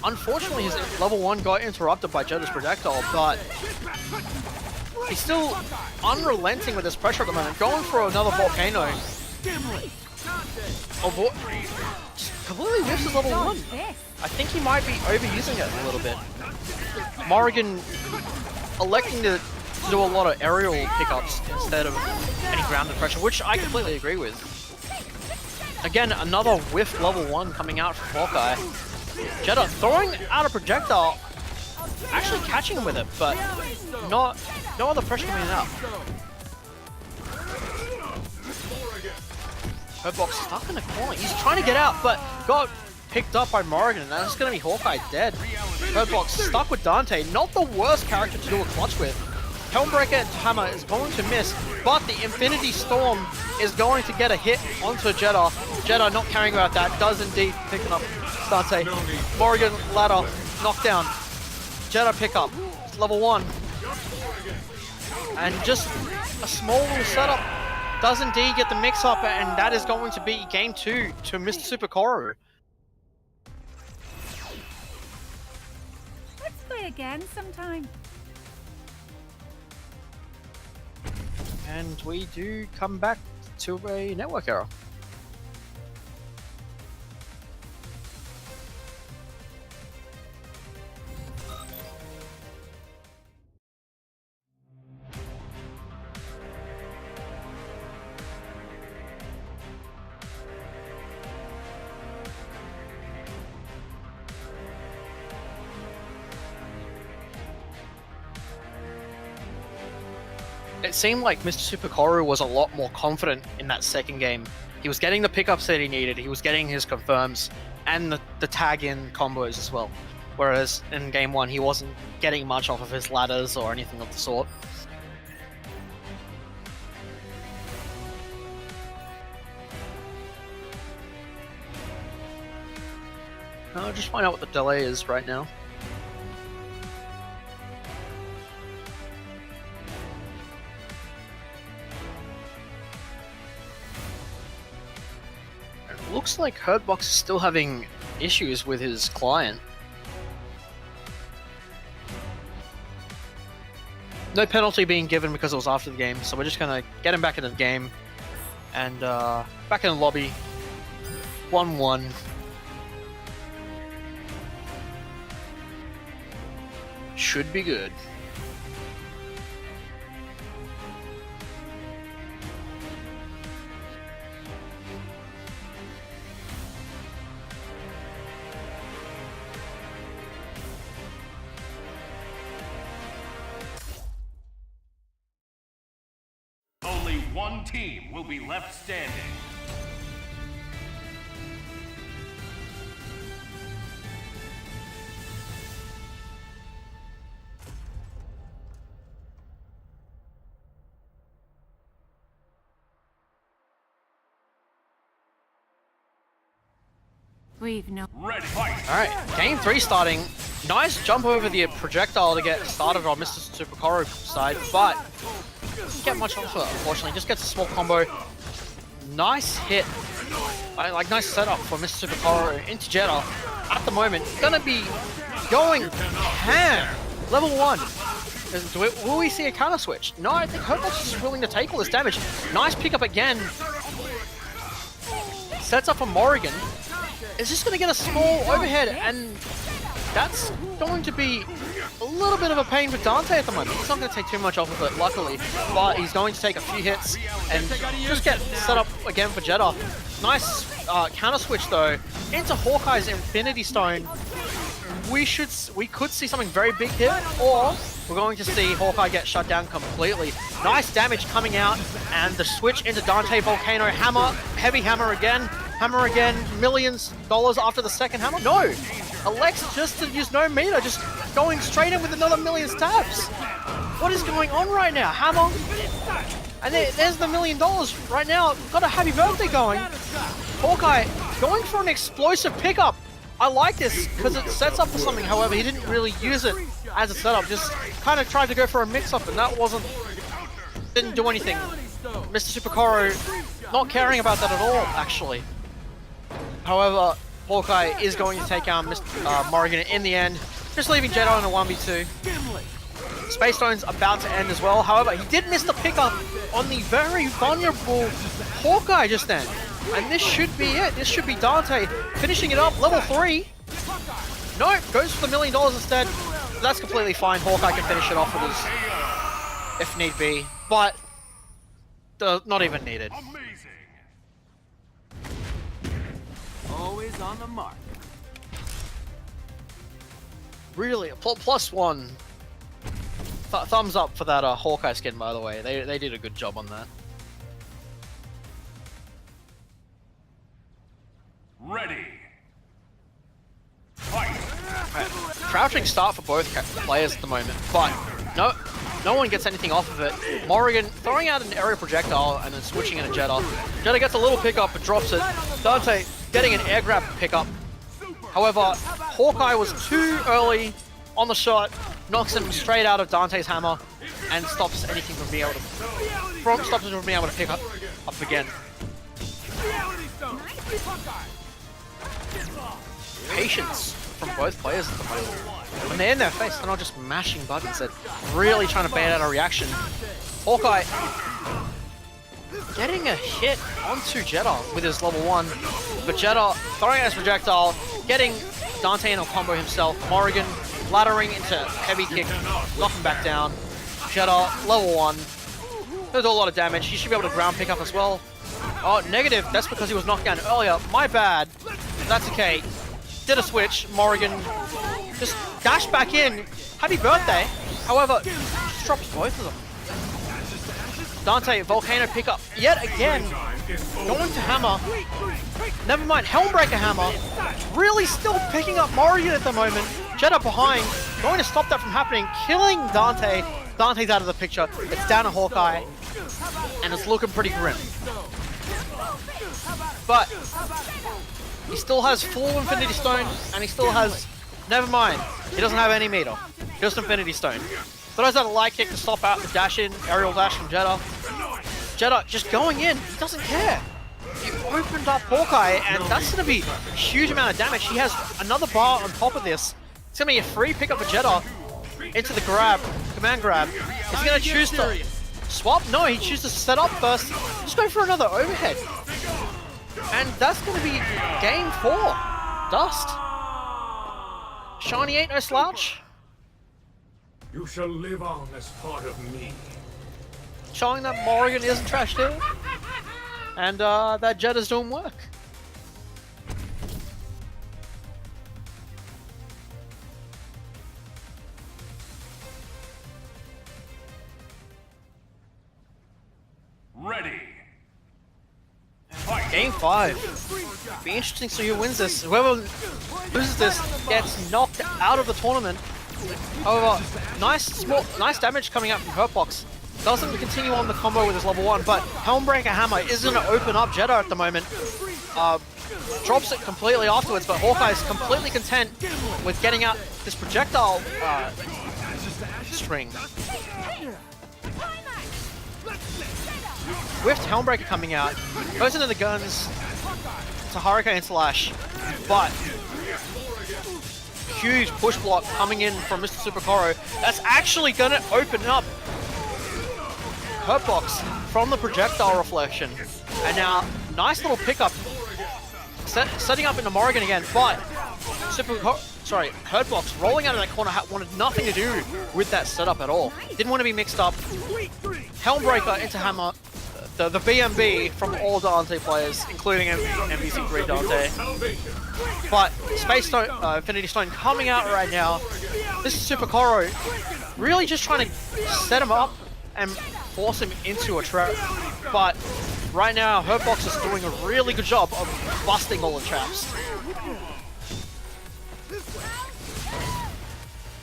Unfortunately, his level 1 got interrupted by Jetta's projectile, but he's still unrelenting with his pressure at the moment, going for another volcano. Completely whiffs his level 1. I think he might be overusing it a little bit. Morrigan electing to do a lot of aerial pickups instead of any grounded pressure, which I completely agree with. Again, another whiff level 1 coming out from Hawkeye. Jetta throwing out a projectile, actually catching him with it, but no other pressure coming out. Hurtbox stuck in the corner. He's trying to get out, but got picked up by Morrigan, and that's going to be Hawkeye dead. Hurtbox stuck with Dante. Not the worst character to do a clutch with. Helmbreaker Hammer is going to miss, but the Infinity Storm is going to get a hit onto Jetta. Jetta not caring about that, does indeed picking up Dante. Morrigan ladder, knockdown. Jetta pickup, it's level 1. And just a small little setup does indeed get the mix up, and that is going to be game 2 to Mr. Super Koru. Let's play again sometime. And we do come back to a network error. It seemed like Mr. Super Koru was a lot more confident in that second game. He was getting the pickups that he needed, he was getting his confirms, and the tag-in combos as well. Whereas in game 1, he wasn't getting much off of his ladders or anything of the sort. I'll just find out what the delay is right now. Looks like Hurtbox is still having issues with his client. No penalty being given because it was after the game, so we're just gonna get him back into the game. And back in the lobby. 1-1. Should be good. Only one team will be left standing. We've no. Red fight. Alright, game 3 starting. Nice jump over the projectile to get started on Mr. Super Koru's side, but doesn't get much off it, unfortunately. Just gets a small combo. Nice hit. Nice setup for Mr. Super Koru into Jetta. At the moment, gonna be going ham. Level 1. Will we see a counter switch? No, I think Hurtbox is willing to take all this damage. Nice pickup again. Sets up for Morrigan. Is just going to get a small overhead, and that's going to be a little bit of a pain for Dante at the moment. He's not going to take too much off of it, luckily, but he's going to take a few hits and just get set up again for Jetta. Nice counter switch, though, into Hawkeye's Infinity Stone. we could see something very big here, or we're going to see Hawkeye get shut down completely. Nice damage coming out, and the switch into Dante Volcano hammer, heavy hammer again, millions dollars after the second hammer. No, elects just to use no meter, just going straight in with another million stabs. What is going on right now? Hammer, and there's the $1 million right now. Got a happy birthday going. Hawkeye going for an explosive pickup. I like this because it sets up for something. However, he didn't really use it as a setup. Just kind of tried to go for a mix-up, and that didn't do anything. Mr. Supercoro not caring about that at all, actually. However, Hawkeye is going to take out Mr. Morrigan in the end, just leaving Jedi in a 1v2. Space Stone's about to end as well. However, he did miss the pickup on the very vulnerable Hawkeye just then. And this should be it. This should be Dante finishing it up. Level 3. No, goes for the $1 million instead. That's completely fine. Hawkeye can finish it off with his, if need be. But not even needed. Amazing. Always on the mark. Really, +1. Thumbs up for that Hawkeye skin, by the way. They did a good job on that. Ready. Fight. Right. Crouching start for both players at the moment, but no one gets anything off of it. Morrigan throwing out an aerial projectile and then switching in a Jetta. Jetta gets a little pickup but drops it. Dante getting an air grab pickup. However, Hawkeye was too early on the shot, knocks him straight out of Dante's hammer, and stops anything from being able to pick up again. Patience from both players at the moment. When they're in their face, they're not just mashing buttons, they're really trying to bait out a reaction. Hawkeye getting a hit onto Jetta with his level 1, but Jetta throwing out his projectile, getting Dante in a combo himself. Morrigan laddering into heavy kick, knocking back down. Jetta level 1. There's a lot of damage. He should be able to ground pick up as well. Oh, negative. That's because he was knocked down earlier. My bad. That's okay. Did a switch. Morrigan just dashed back in. Happy birthday. However, just drops both of them. Dante, Volcano pickup yet again. Going to hammer. Never mind. Helmbreaker hammer. Really still picking up Morrigan at the moment. Jetta behind. Going to stop that from happening. Killing Dante. Dante's out of the picture. It's down to Hawkeye. And it's looking pretty grim. But he still has full Infinity Stone, and he still has... Never mind. He doesn't have any meter. Just Infinity Stone. Throws out a light kick to stop out the dash in, aerial dash from Jetta. Jetta just going in. He doesn't care. He opened up Hawkeye, and that's going to be a huge amount of damage. He has another bar on top of this. It's going to be a free pickup for Jetta into the grab, command grab. Is he going to choose to swap? No, he chooses to set up first. Just go for another overhead. And that's going to be game 4. Dust. Shiny ain't no slouch. You shall live on as part of me. Showing that Morrigan isn't trash too. And that Jetta's doing work. Ready. Game 5. Be interesting to see who wins this. Whoever loses this gets knocked out of the tournament. However, nice damage coming out from Hurtbox. Doesn't continue on the combo with his level 1, but Helmbreaker Hammer isn't going to open up Jetta at the moment. Drops it completely afterwards, but Hawkeye is completely content with getting out this projectile string. With Helmbreaker coming out, goes into the guns to Hurricane Slash, but huge push block coming in from Mr. Supercoro. That's actually going to open up Hurtbox from the projectile reflection. And now, nice little pickup, setting up into Morrigan again, but Hurtbox rolling out of that corner wanted nothing to do with that setup at all. Didn't want to be mixed up. Helmbreaker into Hammer. the BMB from all Dante players, including MVC3 Dante. Salvation. But Space Stone, Infinity Stone coming out right now. This is Super Koro really just trying to set him up and force him into a trap. But right now, Hurtbox is doing a really good job of busting all the traps.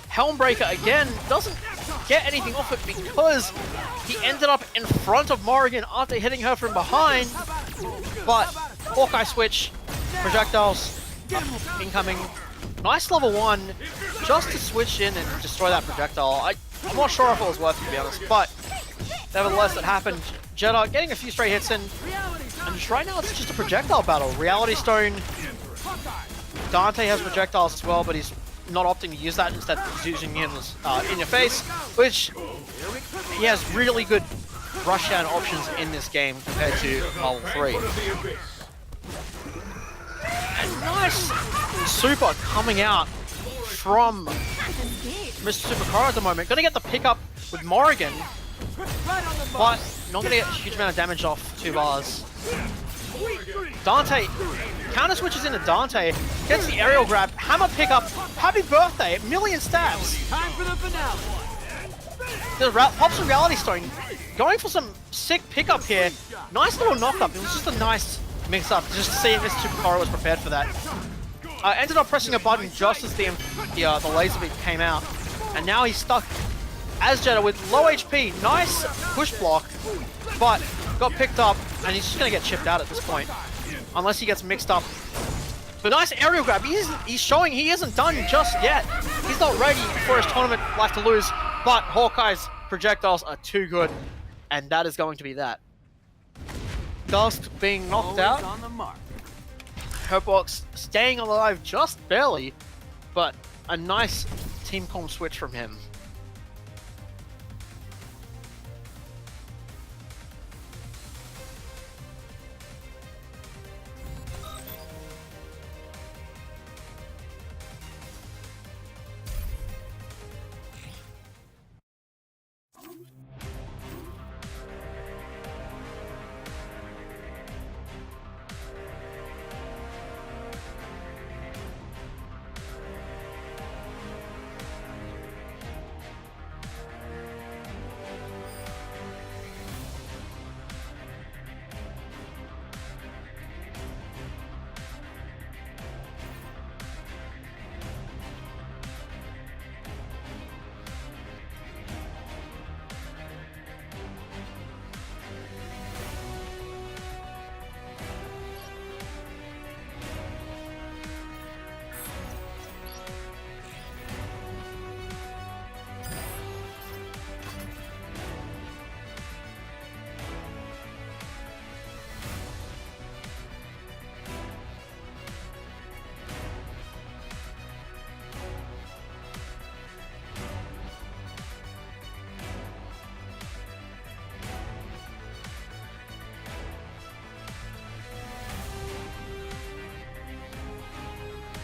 Helmbreaker again doesn't get anything off it because he ended up in front of Morrigan after hitting her from behind. But Hawkeye switch, projectiles incoming. Nice level 1 just to switch in and destroy that projectile. I'm not sure if it was worth it, to be honest, but nevertheless it happened. Jeddah getting a few straight hits in, and just right now it's just a projectile battle. Reality Stone, Dante has projectiles as well, but he's not opting to use that. Instead he's using it in your face, which he has really good rushdown options in this game compared to Marvel 3. And nice super coming out from Mr. Super Koro at the moment. Gonna get the pickup with Morrigan, but not gonna get a huge amount of damage off 2 bars. Dante counter switches into Dante, gets the aerial grab, hammer pickup, happy birthday, million stabs. Time for the finale. Pops a Reality Stone, going for some sick pickup here. Nice little knock-up, it was just a nice mix-up, just to see if Mr. Super Koro was prepared for that. Ended up pressing a button just as the laser beam came out, and now he's stuck as Jeddah with low HP. Nice push block, but got picked up, and he's just gonna get chipped out at this point, unless he gets mixed up. But nice aerial grab. He's showing he isn't done just yet. He's not ready for his tournament life to lose, but Hawkeye's projectiles are too good, and that is going to be that. Dusk being knocked Always out. on the mark. Hurtbox staying alive just barely, but a nice team comm switch from him.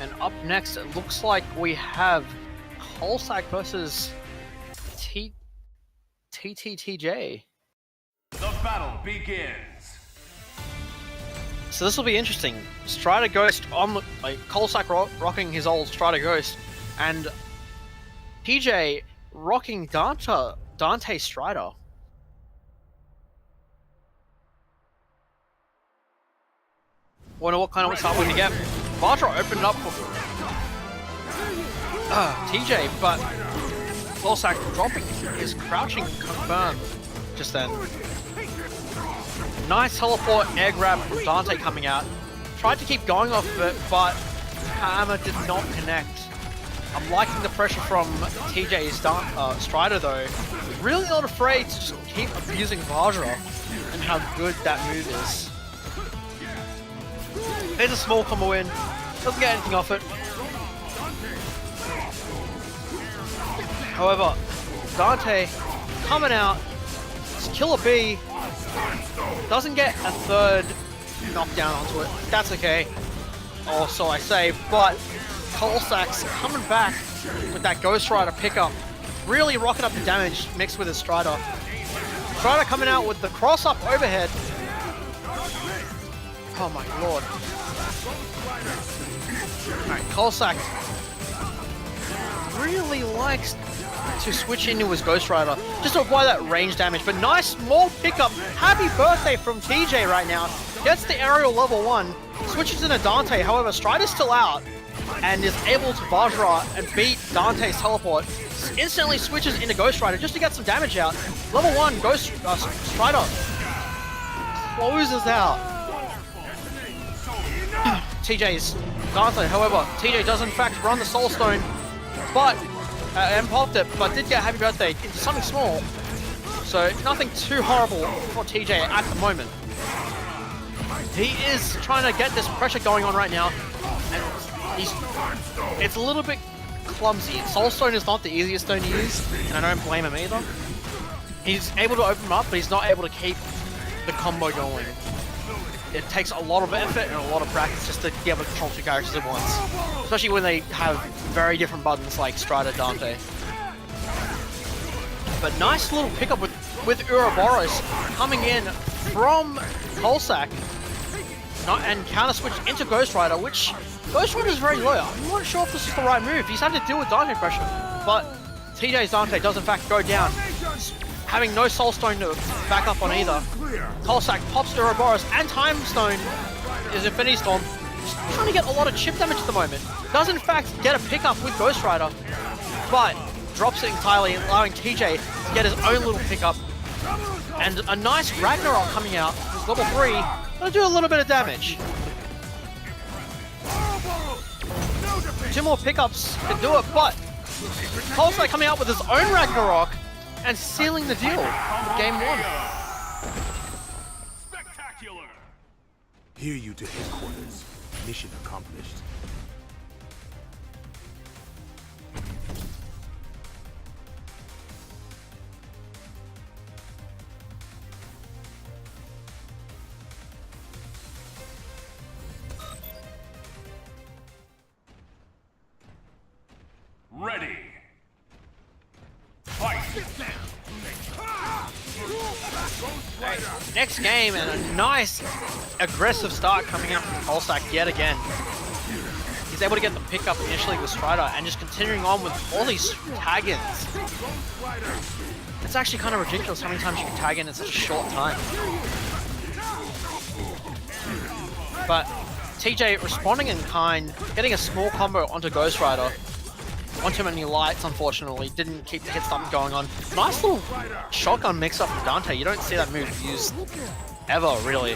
And up next, it looks like we have Colsack versus TTTJ. The battle begins. So this will be interesting. Strider Ghost on Colsack rocking his old Strider Ghost, and TJ rocking Dante Strider. Wonder what kind of start we're gonna get. Vajra opened up for TJ, but Colsack dropping his crouching confirmed just then. Nice teleport air grab from Dante coming out. Tried to keep going off of it, but hammer did not connect. I'm liking the pressure from TJ's Strider though. Really not afraid to just keep abusing Vajra and how good that move is. There's a small combo win. Doesn't get anything off it. However, Dante coming out, Killer B doesn't get a third knockdown onto it. That's okay. Or so I say, but Colsack's coming back with that Ghost Rider pickup. Really rocking up the damage mixed with his Strider. Strider coming out with the cross-up overhead. Oh my lord. Alright, Kolsak really likes to switch into his Ghost Rider just to avoid that range damage, but nice small pickup. Happy birthday from TJ right now. Gets the aerial level 1, switches into Dante, however Strider's still out and is able to Vajra and beat Dante's teleport. Instantly switches into Ghost Rider just to get some damage out. Level 1 Ghost Strider closes out TJ's Dante. However, TJ does in fact run the Soul Stone, but and popped it, but did get Happy Birthday into something small. So nothing too horrible for TJ at the moment. He is trying to get this pressure going on right now, and it's a little bit clumsy. Soul Stone is not the easiest stone to use, and I don't blame him either. He's able to open them up, but he's not able to keep the combo going. It takes a lot of effort and a lot of practice just to be able to control two characters at once. Especially when they have very different buttons like Strider, Dante. But nice little pickup with Ouroboros coming in from Kolsak. And counter switch into Ghost Rider, which Ghost Rider is very low. I'm not sure if this is the right move. He's had to deal with Dante pressure. But TJ's Dante does in fact go down, having no Soul Stone to back up on either. Kolsak pops Ouroboros and Time Stone is Infinity Storm. Just trying to get a lot of chip damage at the moment. Does in fact get a pickup with Ghost Rider, but drops it entirely, allowing TJ to get his own little pickup. And a nice Ragnarok coming out, who's level 3, gonna do a little bit of damage. 2 more pickups can do it, but Kolsak coming out with his own Ragnarok and sealing the deal with game 1. Spectacular! Hear you to headquarters. Mission accomplished. Ready. Fight! Next game, and a nice aggressive start coming out from Kolsak yet again. He's able to get the pickup initially with Strider and just continuing on with all these tag-ins. It's actually kind of ridiculous how many times you can tag in such a short time. But TJ responding in kind, getting a small combo onto Ghost Rider. One too many lights, unfortunately, didn't keep the hit stomp going on. Nice little shotgun mix-up from Dante. You don't see that move used ever, really.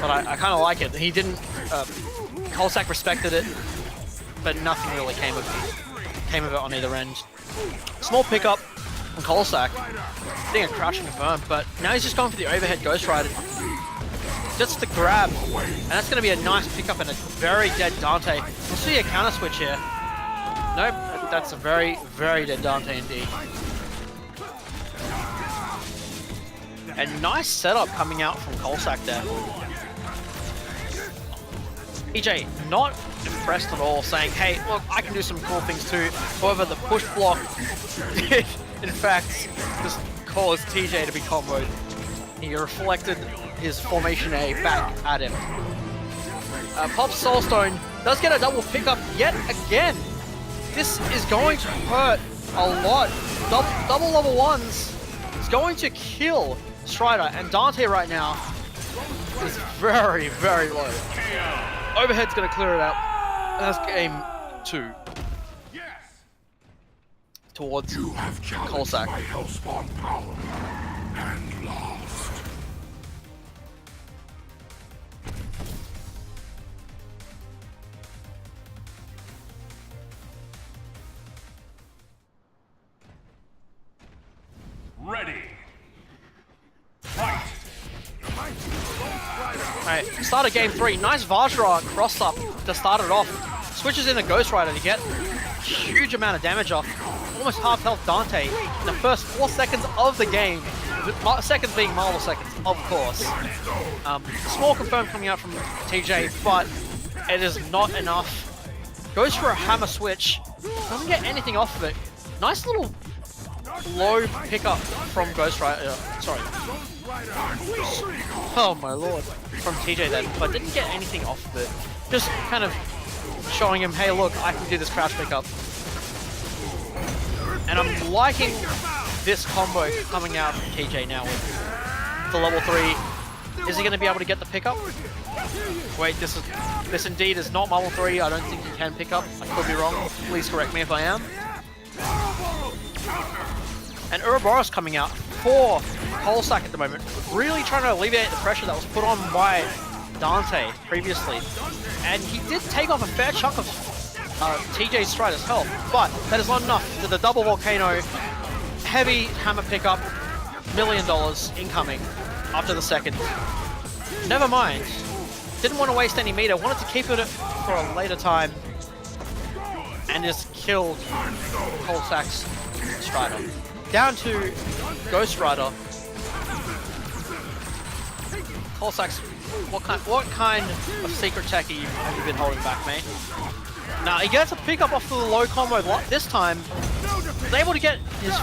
But I kind of like it. He didn't... Kolsak respected it, but nothing really came of it on either end. Small pickup from Kolsak. Getting a crouch and confirm, but now he's just going for the overhead Ghost Rider. Just the grab, and that's going to be a nice pickup and a very dead Dante. We'll see a counter switch here. Nope, that's a very, very dead Dante indeed. A nice setup coming out from Kolsak there. TJ not impressed at all, saying, hey, look, I can do some cool things too. However, the push block did, in fact, just cause TJ to be comboed. He reflected his Formation A back at him. Pops Soulstone, does get a double pickup yet again. This is going to hurt a lot. Double level 1s is going to kill Strider, and Dante right now is very, very low. Overhead's going to clear it out. And that's game 2. Yes! Towards You have challenged Kolsak. my Hellspawn power and lost. Ready. Fight! Alright, start of game 3. Nice Vajra cross up to start it off. Switches in a Ghost Rider to get a huge amount of damage off. Almost half health Dante in the first 4 seconds of the game. Seconds being Marvel seconds, of course. Small confirm coming out from TJ, but it is not enough. Goes for a hammer switch. Doesn't get anything off of it. Nice little low pickup from Ghost Rider. Sorry. Oh my lord. From TJ then, but didn't get anything off of it. Just kind of showing him, hey look, I can do this crouch pickup. And I'm liking this combo coming out from TJ now with the level 3. Is he going to be able to get the pickup? Wait, this indeed is not level 3. I don't think he can pick up. I could be wrong. Please correct me if I am. And Ouroboros coming out for Coalsack at the moment, really trying to alleviate the pressure that was put on by Dante previously. And he did take off a fair chunk of TJ Strider's health, but that is not enough to the double volcano, heavy hammer pickup, $1 million incoming after the second. Never mind. Didn't want to waste any meter, wanted to keep it for a later time, and just killed Coalsack's Strider. Down to Ghost Rider. Coalsack's, what kind of secret tech have you been holding back, mate? Now he gets a pickup off the low combo this time. He's able to get his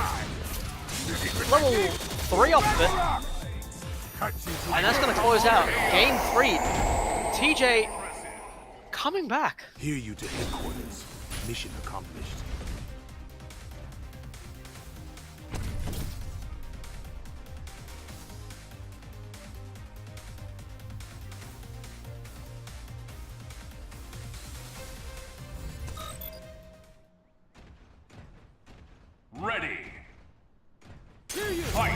level 3 off of it. And that's going to close out game 3. TJ coming back. Hear you to headquarters. Mission accomplished. Ready. Fight.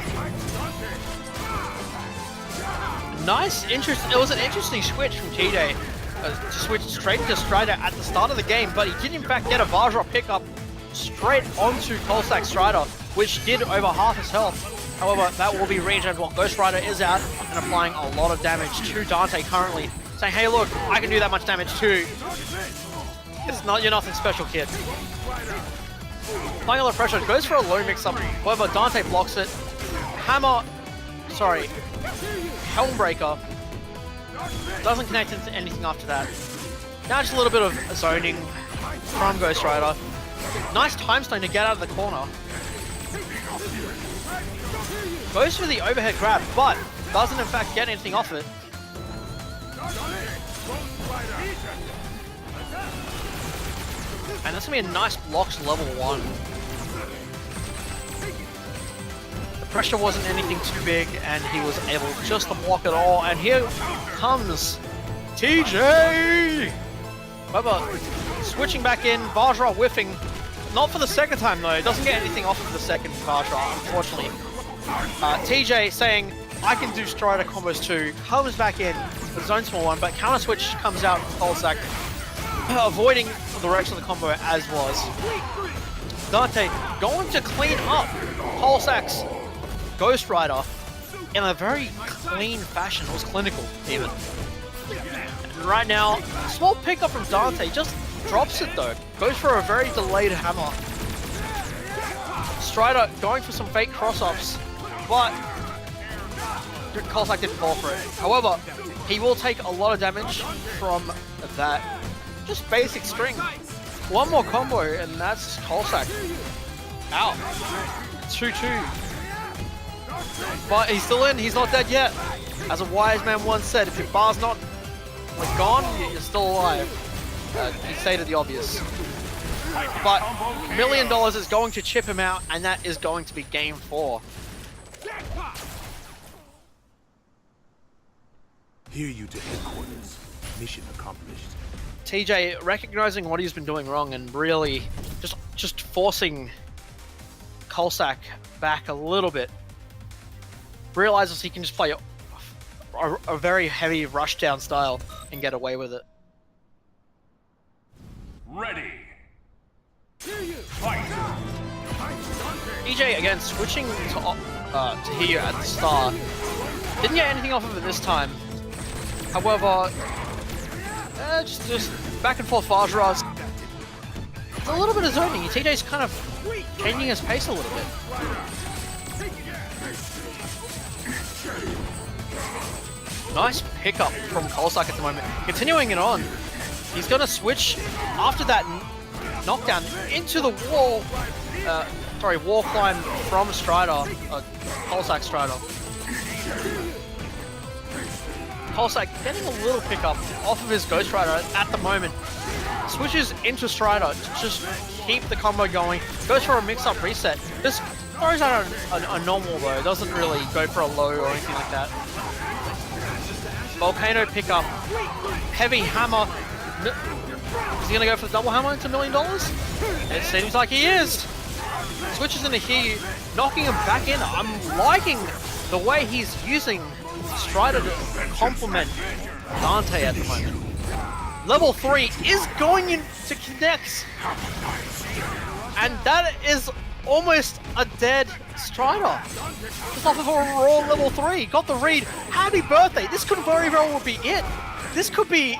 Nice, it was an interesting switch from TJ to switch straight into Strider at the start of the game, but he did in fact get a Vajra pickup straight onto Coalsack Strider, which did over half his health. However, that will be regen while Ghost Rider is out and applying a lot of damage to Dante currently, saying, hey look, I can do that much damage too. You're nothing special, kid. Applying a lot of pressure, goes for a low mix-up, however Dante blocks it. Helmbreaker doesn't connect into anything after that. Now just a little bit of zoning from Ghost Rider. Nice time stone to get out of the corner. Goes for the overhead grab, but doesn't in fact get anything off it. And that's going to be a nice blocks level 1. The pressure wasn't anything too big, and he was able just to block it all. And here comes TJ! However, switching back in, Vajra whiffing. Not for the second time though, doesn't get anything off of the second Vajra, unfortunately. TJ saying, I can do Strider combos too, comes back in with zone small one, but counter switch comes out from Coalsack, avoiding the rest of the combo as was. Dante going to clean up Coalsack's Ghost Rider in a very clean fashion. It was clinical, even. And right now, small pickup from Dante, just drops it though. Goes for a very delayed hammer. Strider going for some fake cross-ups, but Coalsack didn't fall for it. However, he will take a lot of damage from that just basic string. One more combo and that's Coalsack. Out. 2-2. But he's still in, he's not dead yet. As a wise man once said, if your bar's not gone, you're still alive. He stated the obvious. But $1 million is going to chip him out, and that is going to be game 4. Hear you to headquarters. Mission accomplished. TJ recognizing what he's been doing wrong and really just forcing Coalsack back a little bit. Realizes he can just play a very heavy rushdown style and get away with it. Ready. Fight. EJ again switching to here at the start. Didn't get anything off of it this time. However, just back and forth Vajras. It's a little bit of zoning. TJ's kind of changing his pace a little bit. Nice pickup from Coalsack at the moment. Continuing it on. He's going to switch after that knockdown into the wall. sorry, wall climb from Strider, Pulsac Strider. Pulsac getting a little pickup off of his Ghost Rider at the moment. Switches into Strider to just keep the combo going. Goes for a mix-up reset. This throws out a normal though. Doesn't really go for a low or anything like that. Volcano pickup. Heavy hammer. Is he gonna go for the double hammer into $1 million? It seems like he is. Switches into here, knocking him back in. I'm liking the way he's using Strider to complement Dante at the moment. Level 3 is going into connects. And that is almost a dead Strider. Just off of a raw level 3. Got the read. Happy birthday. This could very well be it. This could be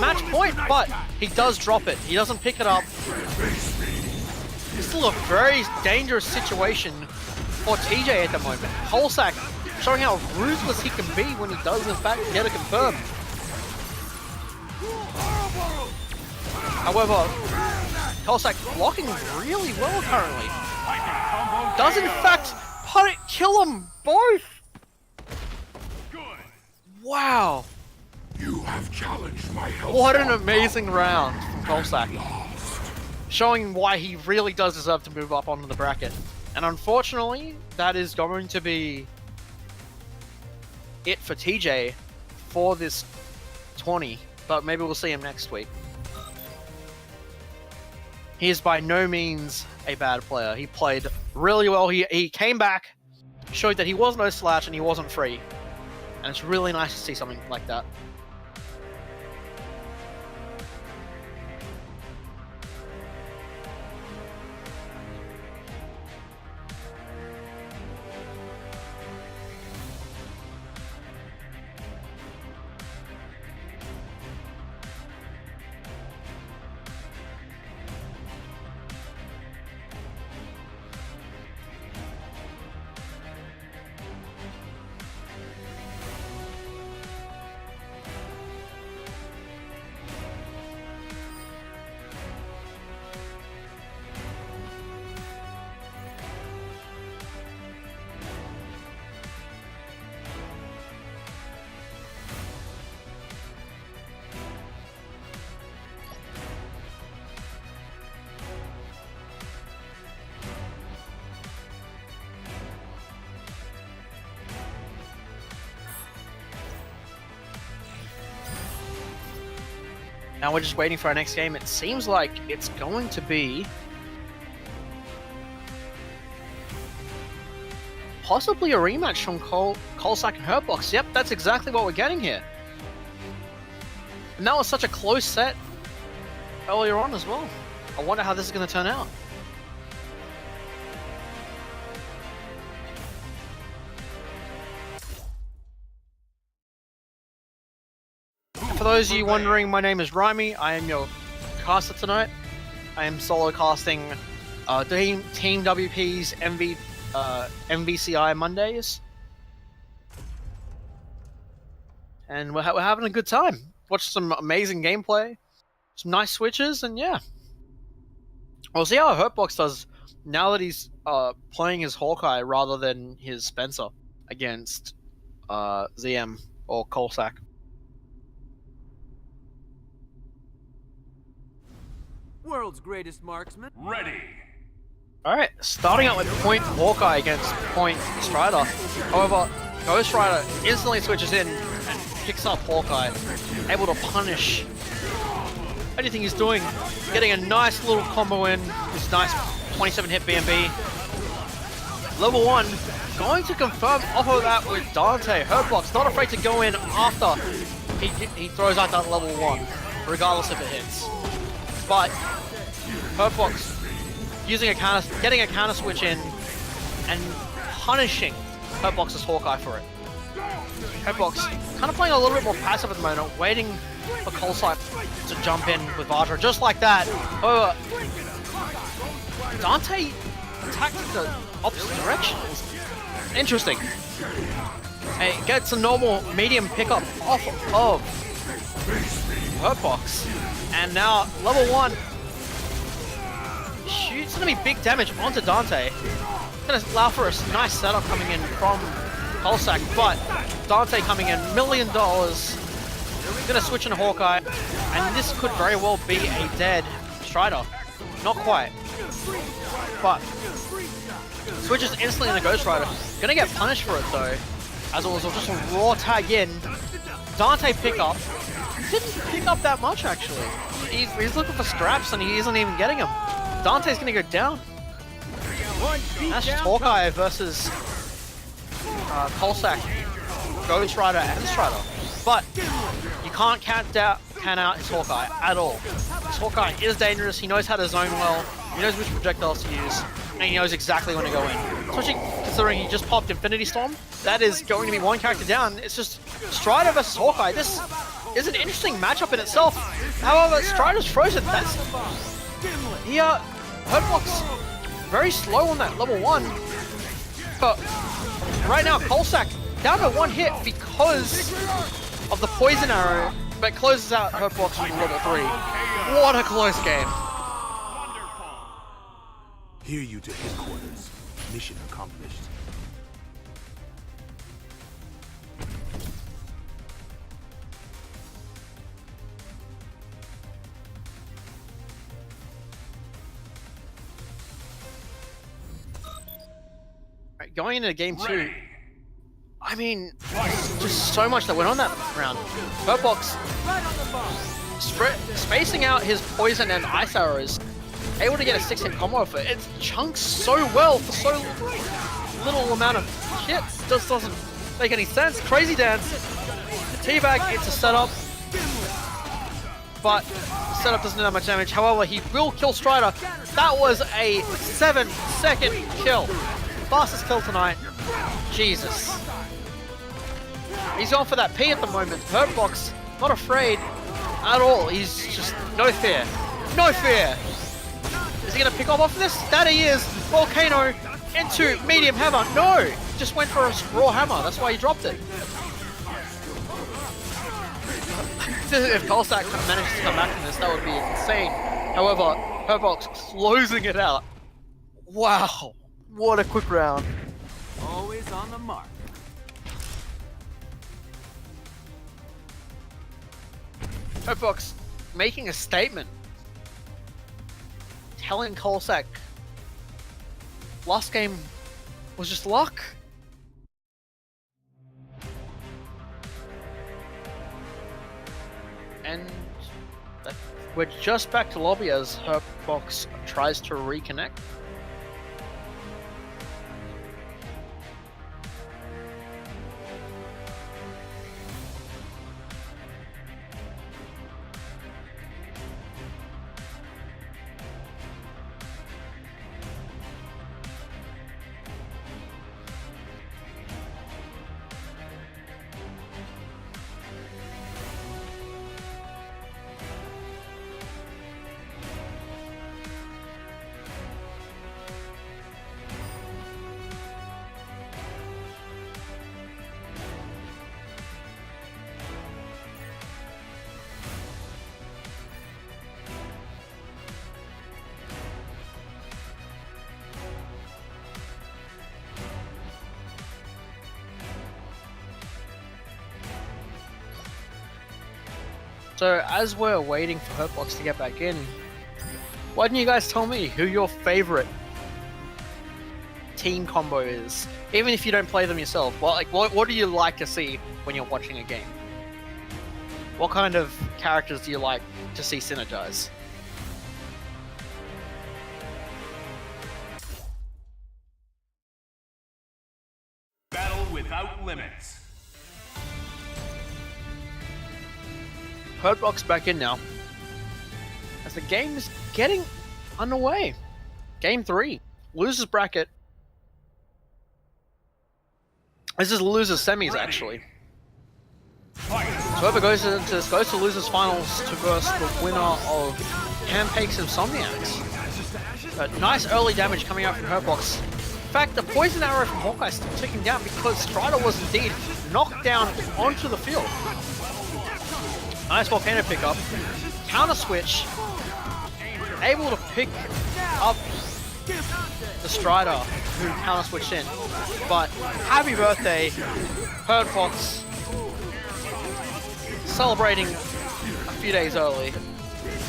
match point, but he does drop it. He doesn't pick it up. It's still a very dangerous situation for TJ at the moment. Pulsac showing how ruthless he can be when he does in fact get it confirmed. However, Pulsac blocking really well currently. Does in fact kill them both! Wow! You have challenged my health. What an amazing round from Pulsac. Showing why he really does deserve to move up onto the bracket. And unfortunately, that is going to be it for TJ for this 20. But maybe we'll see him next week. He is by no means a bad player. He played really well. He came back, showed that he was no slouch and he wasn't free. And it's really nice to see something like that. Now we're just waiting for our next game. It seems like it's going to be possibly a rematch from Colsack and Hurtbox. Yep, that's exactly what we're getting here. And that was such a close set earlier on as well. I wonder how this is going to turn out. For those of you wondering, my name is Rhymy. I am your caster tonight. I am solo casting Team WP's MVCI Mondays. And we're having a good time. Watched some amazing gameplay, some nice switches, and yeah. We'll see how Hurtbox does now that he's playing his Hawkeye rather than his Spencer against ZM or Colsack. World's greatest marksman. Ready. Alright, starting out with point Hawkeye against point Strider. However, Ghost Rider instantly switches in and picks up Hawkeye, able to punish anything he's doing, getting a nice little combo in, this nice 27 hit BMB. Level 1, going to confirm off of that with Dante. Hurtbox not afraid to go in after he throws out that level 1, regardless if it hits. But Hurtbox using getting a counter switch in and punishing Hurtbox's Hawkeye for it. Hurtbox kind of playing a little bit more passive at the moment, waiting for Colsack to jump in with Vajra, just like that. However, Dante attacked the opposite direction. Interesting. Hey, gets a normal medium pickup off of Hurtbox. And now, level 1. It's gonna be big damage onto Dante. Gonna allow for a nice setup coming in from Kolsak, but Dante coming in, $1 million. Gonna switch into Hawkeye, and this could very well be a dead Strider. Not quite, but switches instantly into Ghost Rider. Gonna get punished for it though, as it was just a raw tag in. Dante pick up. Didn't pick up that much actually. He's looking for scraps and he isn't even getting them. Dante's gonna go down. That's just Hawkeye versus Kolsak, Ghost Rider and Strider. But you can't count out his Hawkeye at all. His Hawkeye is dangerous, he knows how to zone well, he knows which projectiles to use, and he knows exactly when to go in. Especially considering he just popped Infinity Storm, that is going to be one character down. It's just Strider versus Hawkeye. This is an interesting matchup in itself. However, Strider's frozen. That's Hurtbox very slow on that level 1. But right now, Kolsak down to 1 hit because of the poison arrow, but closes out Hurtbox with level 3. What a close game. Hear you to headquarters. Mission accomplished. Right, going into game 2, I mean, just so much that went on that round. Hurtbox spacing out his poison and ice arrows, able to get a 6-hit combo off it. It chunks so well for so little amount of hits. Just doesn't make any sense. Crazy Dance, Teabag, it's a setup, but the setup doesn't do that much damage. However, he will kill Strider. That was a 7-second kill. Fastest kill tonight. Jesus. He's going for that P at the moment. Hurtbox, not afraid at all. He's just no fear. No fear. Is he going to pick off of this? That he is. Volcano into medium hammer. No! Just went for a raw hammer. That's why he dropped it. If Kolsak manages to come back from this, that would be insane. However, Hurtbox closing it out. Wow. What a quick round. Always on the mark. Hurtbox making a statement. Telling Kolsak last game was just luck. And we're just back to lobby as Hurtbox tries to reconnect. So as we're waiting for Hurtbox to get back in, why didn't you guys tell me who your favorite team combo is? Even if you don't play them yourself, what do you like to see when you're watching a game? What kind of characters do you like to see synergize? Battle without limits. Hurtbox back in now, as the game is getting underway. Game 3, losers bracket. This is losers semis actually. So whoever goes into this goes to losers finals to verse the winner of Pancakes Insomniacs. But nice early damage coming out from Hurtbox. In fact, the poison arrow from Hawkeye still ticking down because Strider was indeed knocked down onto the field. Nice Volcano pickup, counter switch, able to pick up the Strider who counter switched in. But happy birthday, Hurt Fox, celebrating a few days early.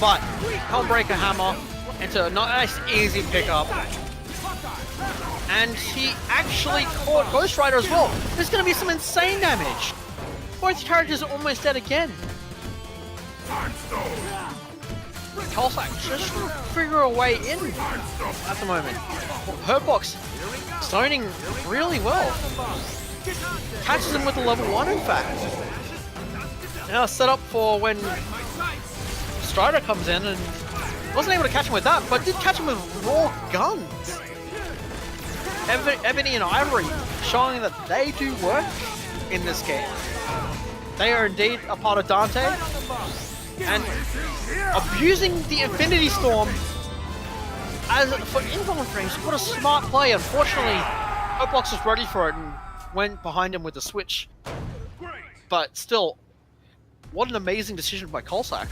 But Helmbreaker Hammer into a nice easy pickup. And he actually caught Ghost Rider as well. There's going to be some insane damage. Both characters are almost dead again. Cossack just trying to figure a way in at the moment. Hurtbox zoning really well. Catches him with the level 1 in fact. Now set up for when Strider comes in and wasn't able to catch him with that, but did catch him with raw guns. Ebony and Ivory showing that they do work in this game. They are indeed a part of Dante and abusing the Infinity Storm as for incoming frames. What a smart play. Unfortunately, Hurtbox was ready for it and went behind him with the switch. But still, what an amazing decision by Cossack.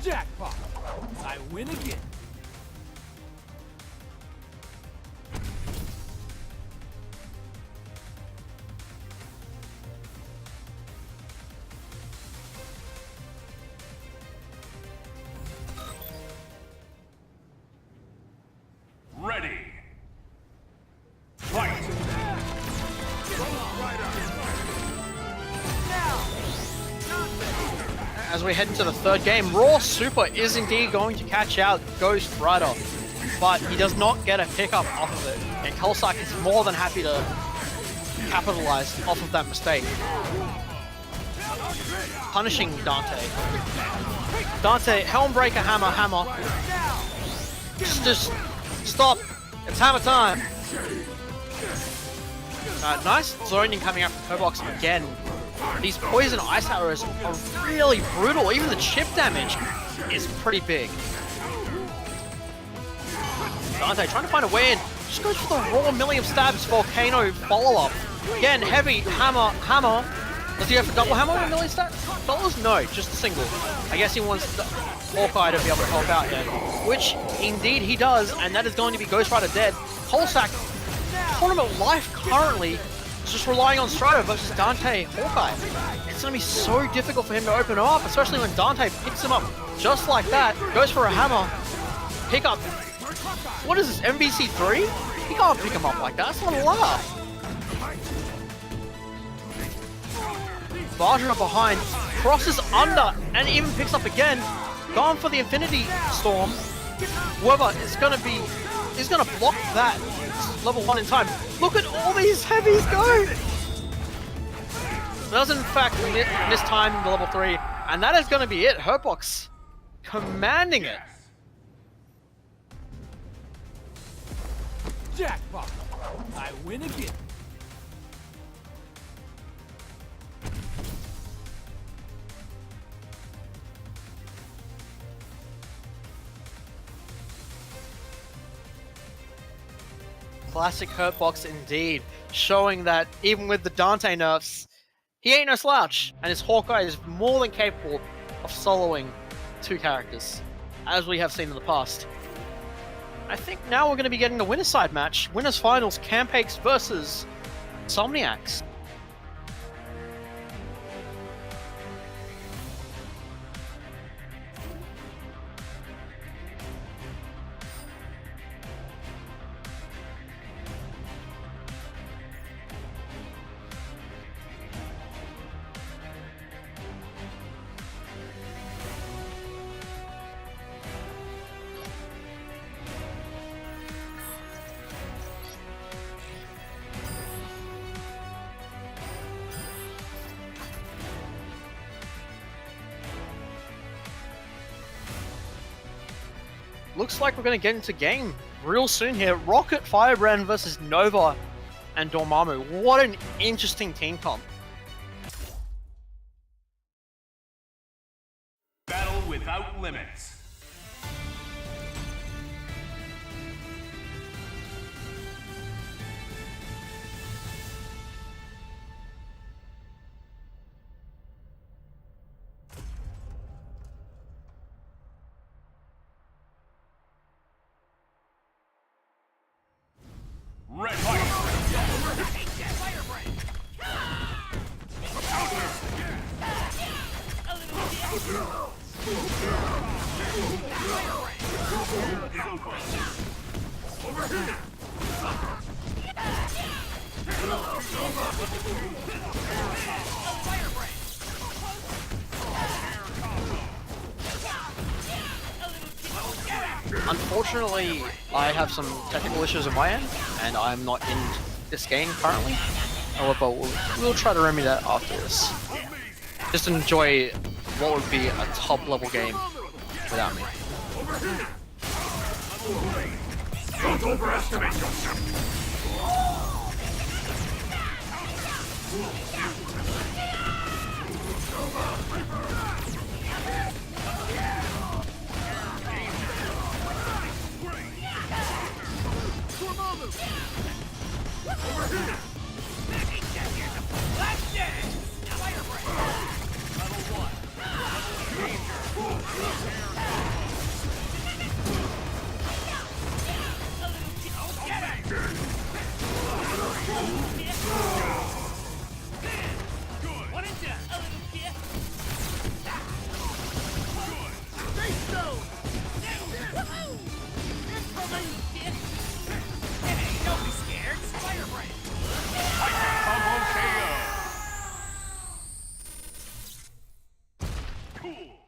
Jackpot! I win again. Ready. Fight. As we head into the third game, Raw Super is indeed going to catch out Ghost Rider, but he does not get a pickup off of it, and Cossack is more than happy to capitalize off of that mistake. Punishing Dante. Dante, Helmbreaker Hammer. Just stop. It's hammer time. Nice zoning coming out from Hurtbox again. These poison ice arrows are really brutal. Even the chip damage is pretty big. Dante trying to find a way in. Just goes for the raw million stabs volcano follow-up. Again, heavy hammer. Does he have a double hammer with a million stabs? Dollars? No, just a single. I guess he wants the Hawkeye to be able to help out here. Which, indeed, he does, and that is going to be Ghost Rider dead. Cossack, tournament life currently, is just relying on Strider versus Dante Hawkeye. It's going to be so difficult for him to open up, especially when Dante picks him up just like that, goes for a hammer, pick up. What is this, MVC 3? He can't pick him up like that, that's not a laugh. Vajra behind, crosses under, and even picks up again. Gone for the Infinity Storm. Weber is going to block that level 1 in time. Look at all these heavies go! Does in fact miss time the level 3, and that is going to be it. Hurtbox commanding it. Jackpot! I win again. Classic Hurtbox indeed, showing that even with the Dante nerfs, he ain't no slouch, and his Hawkeye is more than capable of soloing 2 characters, as we have seen in the past. I think now we're going to be getting the winner's side match, winners finals, Campakes versus Insomniacs. Looks like we're going to get into game real soon here. Rocket Firebrand versus Nova and Dormammu. What an interesting team comp. Battle without limits. Red fight. Unfortunately, I have some technical issues on my end, and I'm not in this game currently. However, we'll try to remedy that after this. Just enjoy what would be a top level game without me. Don't overestimate yourself. Combo KO. Cool.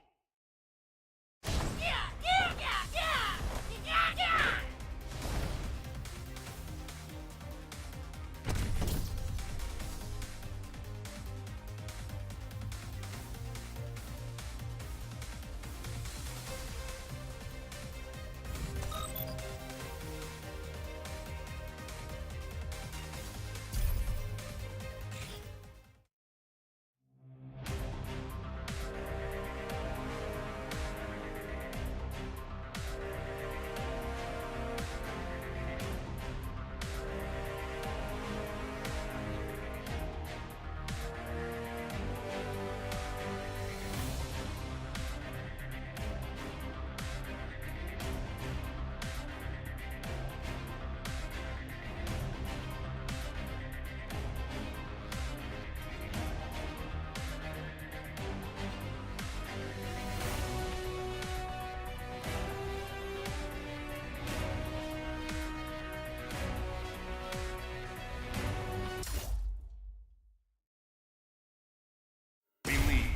Believe,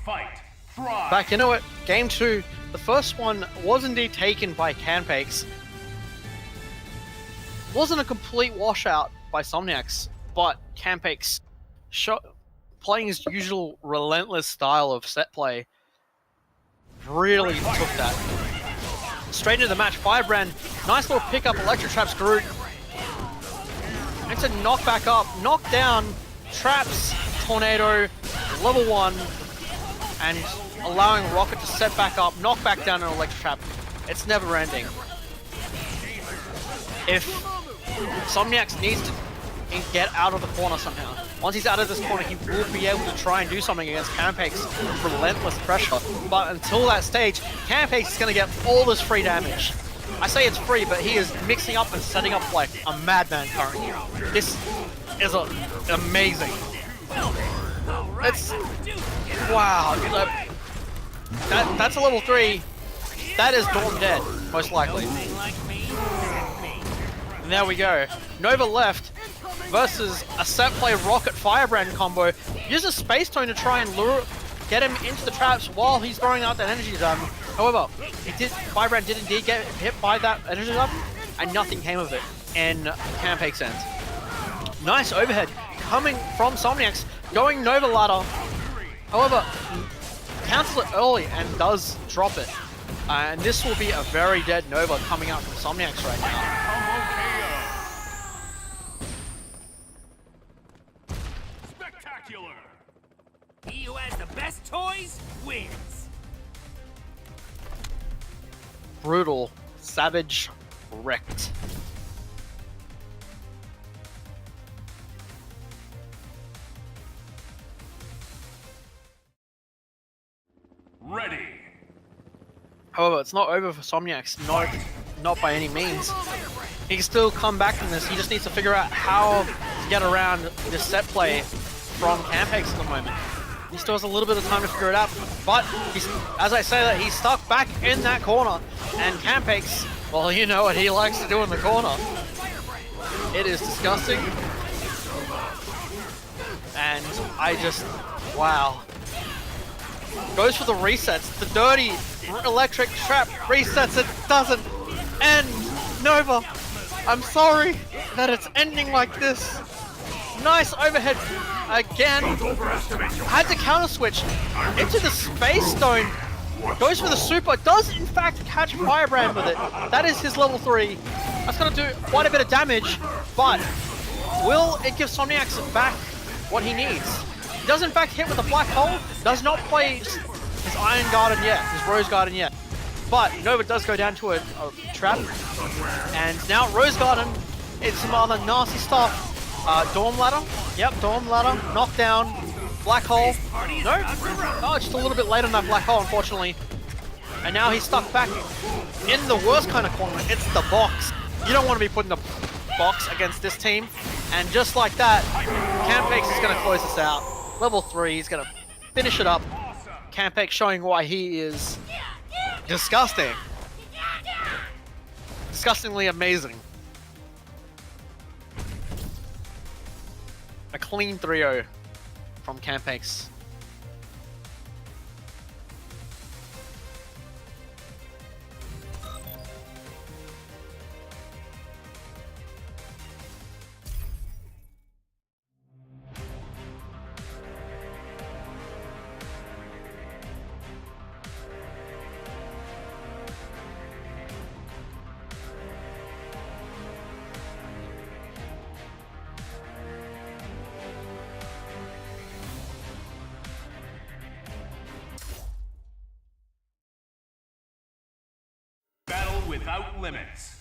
fight, thrive. Back, you know what? Game 2, the first one was indeed taken by Campakes. Wasn't a complete washout by Somniacs, but Campakes playing his usual relentless style of set play really took that. Straight into the match, Firebrand, nice little pickup, Electric Traps Groot. It's a knock back up, knock down, Traps, Tornado, level 1, and allowing Rocket to set back up, knock back down an Electric Trap. It's never ending. If Somniacs needs to get out of the corner somehow, once he's out of this corner, he will be able to try and do something against Campakes' relentless pressure. But until that stage, Campakes is going to get all this free damage. I say it's free, but he is mixing up and setting up like a madman currently. This is amazing. It's wow. That's a level 3. That is Dawn dead, most likely. And there we go. Nova left versus a set play Rocket Firebrand combo. Uses Space Tone to try and get him into the traps while he's throwing out that energy dome. However, Firebrand did indeed get hit by that energy dome, and nothing came of it in Campakes' end. Nice overhead coming from Somniacs, going Nova ladder. However, cancels it early and does drop it. And this will be a very dead Nova coming out from Somniacs right now. Spectacular. He who has the best toys wins. Brutal, savage, wrecked. Ready. However, it's not over for Somniacs, not by any means. He can still come back from this. He just needs to figure out how to get around this set play from Campix at the moment. He still has a little bit of time to figure it out, but he's, as I say that, he's stuck back in that corner. And Campix, well, you know what he likes to do in the corner. It is disgusting. And I just, wow. Goes for the resets. The dirty electric trap resets it, doesn't end. Nova, I'm sorry that it's ending like this. Nice overhead again. Had to counter switch into the Space Stone. Goes for the super. Does in fact catch Firebrand with it. That is his level 3. That's going to do quite a bit of damage, but will it give Somniax back what he needs? He does in fact hit with a Black Hole. Does not play his Iron Garden yet, his Rose Garden yet. But Nova does go down to a trap. And now Rose Garden is some other nasty stuff. Dorm Ladder. Yep, Dorm Ladder. Knockdown. Black Hole. No? Oh, just a little bit late on that Black Hole, unfortunately. And now he's stuck back in the worst kind of corner. It's the box. You don't want to be put in the box against this team. And just like that, Campix is going to close this out. Level 3, he's going to finish it up. Campix showing why he is disgusting. Disgustingly amazing. A clean 3-0 from Campix. Battle without limits.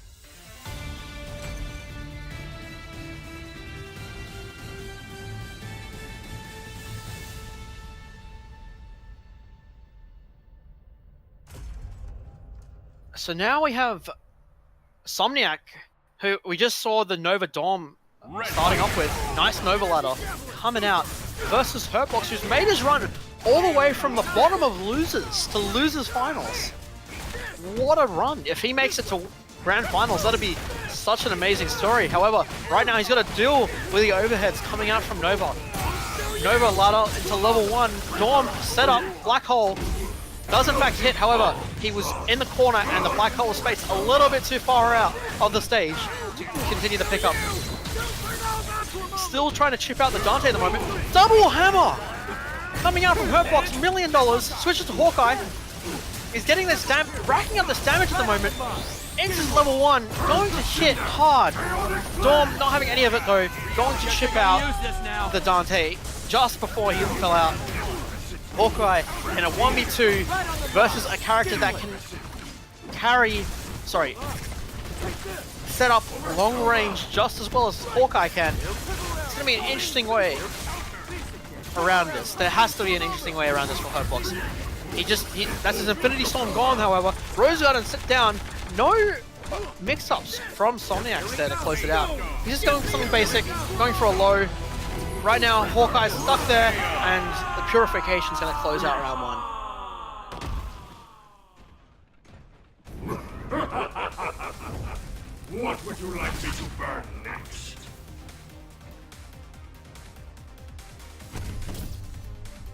So now we have Somniac, who we just saw the Nova Dom starting off with. Nice Nova ladder coming out versus Hurtbox, who's made his run all the way from the bottom of losers to losers finals. What a run. If he makes it to grand finals, that'd be such an amazing story. However, right now he's got to deal with the overheads coming out from Nova. Nova ladder into level 1. Dorm set up, Black Hole. Does in fact hit, however, he was in the corner and the Black Hole was spaced a little bit too far out of the stage to continue the pickup. Still trying to chip out the Dante at the moment. Double hammer! Coming out from Hurtbox, $1 million. Switches to Hawkeye. He's getting this racking up this damage at the moment. Enters level 1, going to hit hard. Dorm not having any of it though, going to chip out the Dante just before he fell out. Hawkeye in a 1v2 versus a character that can set up long range just as well as Hawkeye can. It's going to be an interesting way around this. There has to be an interesting way around this for Hurtbox. That's his Infinity Storm gone, however. Rose Garden sit down. No mix-ups from Somniax there to close it out. He's just going for something basic, going for a low. Right now, Hawkeye's stuck there, and the Purification's going to close out round 1. What would you like me to burn next?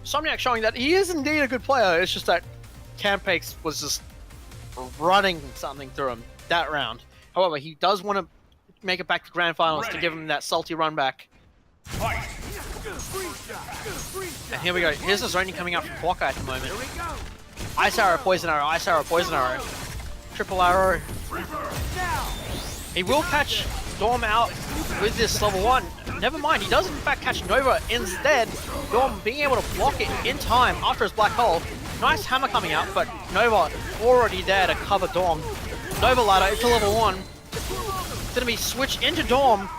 Somniac showing that he is indeed a good player. It's just that Campix was just running something through him that round. However, he does want to make it back to grand finals to give him that salty run back. Fight. And here we go. Here's the zoning coming out from Hawkeye at the moment. Ice Arrow, Poison Arrow, Ice Arrow, Poison Arrow. Triple Arrow. He will catch Dorm out with this level 1. Never mind, he does in fact catch Nova instead. Dorm being able to block it in time after his Black Hole. Nice hammer coming out, but Nova already there to cover Dorm. Nova ladder into level 1. It's gonna be switched into Dorm.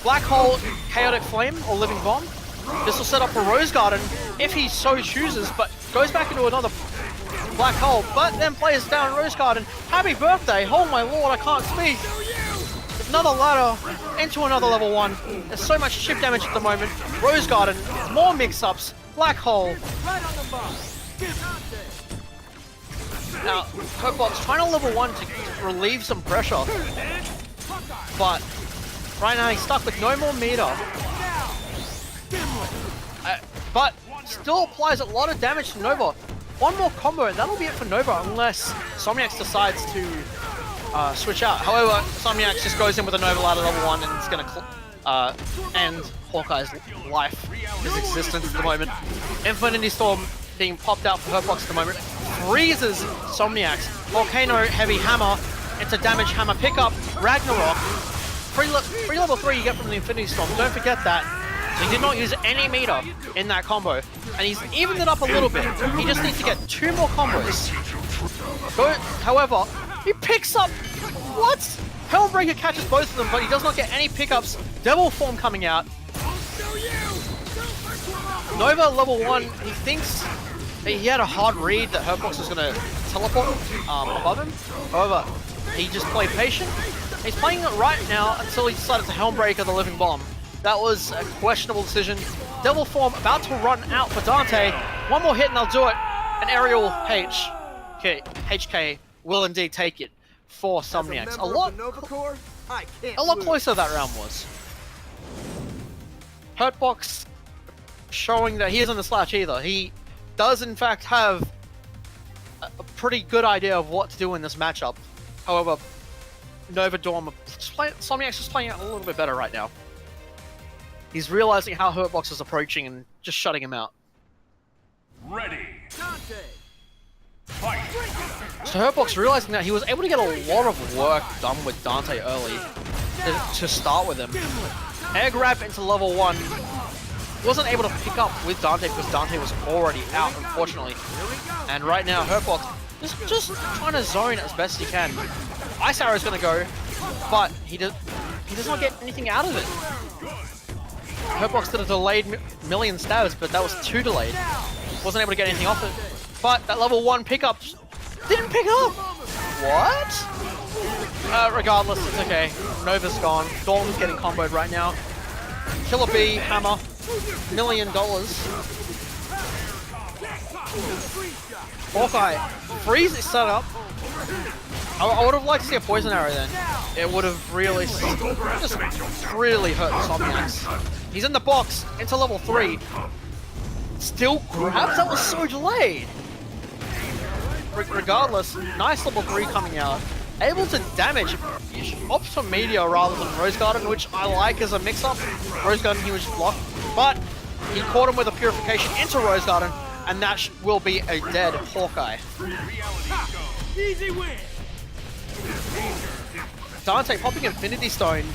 Black Hole, Chaotic Flame, or Living Bomb. This will set up for Rose Garden if he so chooses, but goes back into another Black Hole, but then plays down Rose Garden. Happy birthday! Oh my lord, I can't speak! Another ladder into another level 1. There's so much chip damage at the moment. Rose Garden, more mix-ups, Black Hole. Now, Hurtbox trying to level 1 to relieve some pressure. But right now he's stuck with no more meter. But still applies a lot of damage to Nova. One more combo and that'll be it for Nova unless Somniax decides to switch out. However, Somniax just goes in with a Nova ladder level 1 and it's going to end Hawkeye's life, his existence at the moment. Infinity Storm being popped out for Hurtbox at the moment. Freezes Somniax. Volcano Heavy Hammer into Damage Hammer pickup. Ragnarok. Free level 3 you get from the Infinity Storm. Don't forget that. So he did not use any meter in that combo. And he's evened it up a little bit. He just needs to get 2 more combos. However, he picks up... What? Hellbreaker catches both of them, but he does not get any pickups. Devil Form coming out. Nova level 1, he thinks he had a hard read that Hurtbox was going to teleport above him. However, he just played patient. He's playing it right now until he decided to Helmbreaker the Living Bomb. That was a questionable decision. Devil Form about to run out for Dante. One more hit and they'll do it. An aerial HK will indeed take it for Somniax. A lot closer that round was. Hurtbox showing that he isn't a slouch either. He does in fact have a pretty good idea of what to do in this matchup. However, Nova Dorm, Somniax is playing out a little bit better right now. He's realizing how Hurtbox is approaching and just shutting him out. Ready. So Hurtbox realizing that he was able to get a lot of work done with Dante early to start with him. Air grab into level 1. Wasn't able to pick up with Dante because Dante was already out, unfortunately. And right now, Hurtbox is just trying to zone as best he can. Ice Arrow is going to go, but he does not get anything out of it. Hurtbox did a delayed million stabs, but that was too delayed. Wasn't able to get anything off it. But that level 1 pickup didn't pick up! What? Regardless, it's okay. Nova's gone. Dawn's getting comboed right now. Killer Bee, Hammer, $1 million. Hawkeye, freeze is set up. I would have liked to see a poison arrow then. It would have really, just really hurt Somniax. He's in the box, into level 3. Still grabs? That was so delayed. Regardless, nice level 3 coming out. Able to damage. Opts for Meteor rather than Rose Garden, which I like as a mix-up. Rose Garden, he was blocked, but he caught him with a Purification into Rose Garden, and that will be a dead Hawkeye. Easy win. Dante popping Infinity Stone.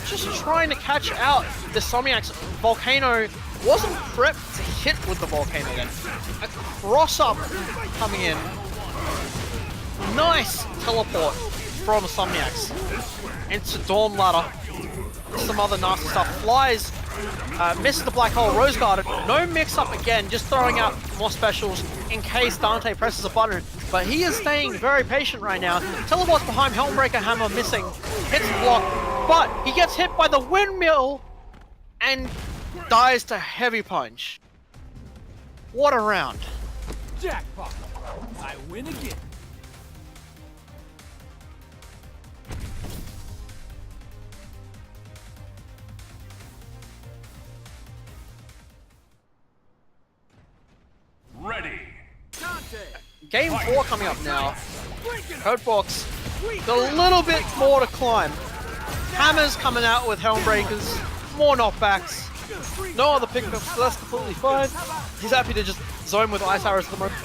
Just trying to catch out the Somniax. Volcano wasn't prepped to hit with the Volcano then. A cross-up coming in. Nice teleport from Somniax into Dawn Ladder. Some other nasty stuff. Flies, misses the Black Hole. Rose Garden, no mix-up again, just throwing out more specials in case Dante presses a button. But he is staying very patient right now. Teleports behind, Helmbreaker Hammer missing. Hits the block, but he gets hit by the windmill and dies to Heavy Punch. What a round. Jackpot. I win again. Ready. Game 4 coming up now. Hurtbox, a little bit more to climb. Hammer's coming out with Helmbreakers, more knockbacks. No other pickups, so that's completely fine. He's happy to just zone with Ice Arrows at the moment.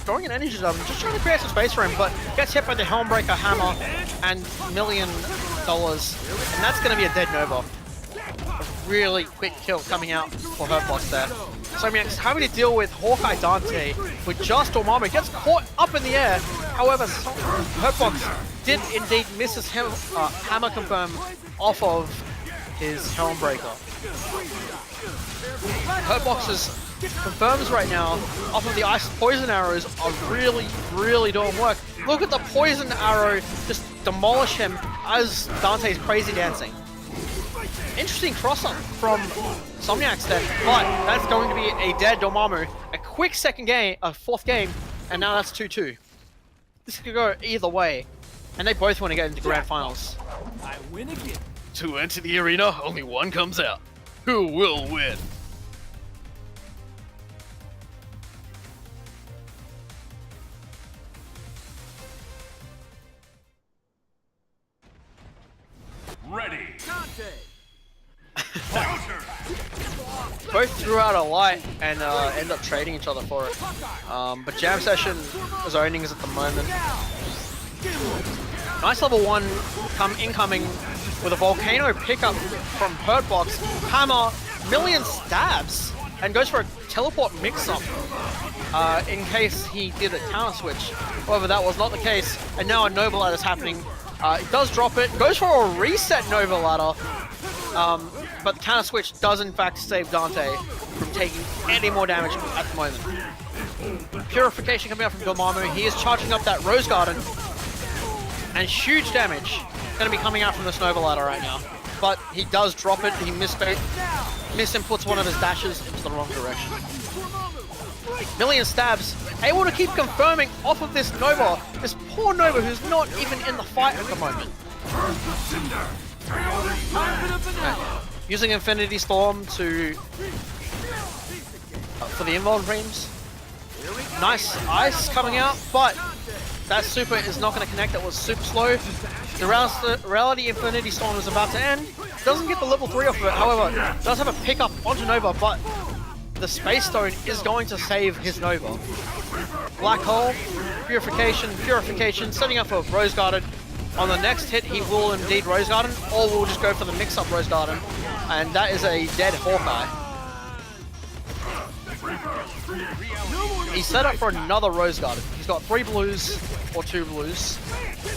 Throwing an energy jump, just trying to create some space for him, but gets hit by the Helmbreaker Hammer and $1 million. And that's going to be a dead Nova. A really quick kill coming out for Hurtbox there. So Somniax having to deal with Hawkeye Dante with just Dormammu. Gets caught up in the air. However, Hurtbox did indeed miss his hammer confirm off of his Helmbreaker. Hurtbox confirms right now off of the ice poison arrows are really doing work. Look at the poison arrow just demolish him as Dante's crazy dancing. Interesting cross-up from Somniacs there, but that's going to be a dead Dormammu. A quick fourth game, and now that's 2-2. This could go either way, and they both want to get into grand finals. I win again. To enter the arena, only one comes out. Who will win? Ready. Both threw out a light and end up trading each other for it. But Jam Session zoning is at the moment. Nice level 1 incoming with a Volcano pickup from Hurtbox. Hammer, million stabs, and goes for a teleport mix-up in case he did a counter switch. However, that was not the case, and now a Nova Ladder is happening. It does drop it, goes for a reset Nova Ladder, but the counter switch does in fact save Dante from taking any more damage at the moment. Purification coming out from Dormammu. He is charging up that Rose Garden, and huge damage going to be coming out from this Nova Ladder right now. But he does drop it. He misinputs one of his dashes into the wrong direction. Million stabs, able to keep confirming off of this Nova. This poor Nova who's not even in the fight at the moment. Using Infinity Storm to for the involved frames. Nice ice coming out, but that super is not going to connect. That was super slow. The Reality Infinity Storm is about to end. Doesn't get the level 3 off of it, however, does have a pickup onto Nova, but the Space Stone is going to save his Nova. Black Hole, Purification, setting up for Rose Garden. On the next hit, he will indeed Rose Garden, or we'll just go for the mix-up Rose Garden, and that is a dead Hawkeye. He's set up for another Rose Garden. He's got 3 blues, or 2 blues,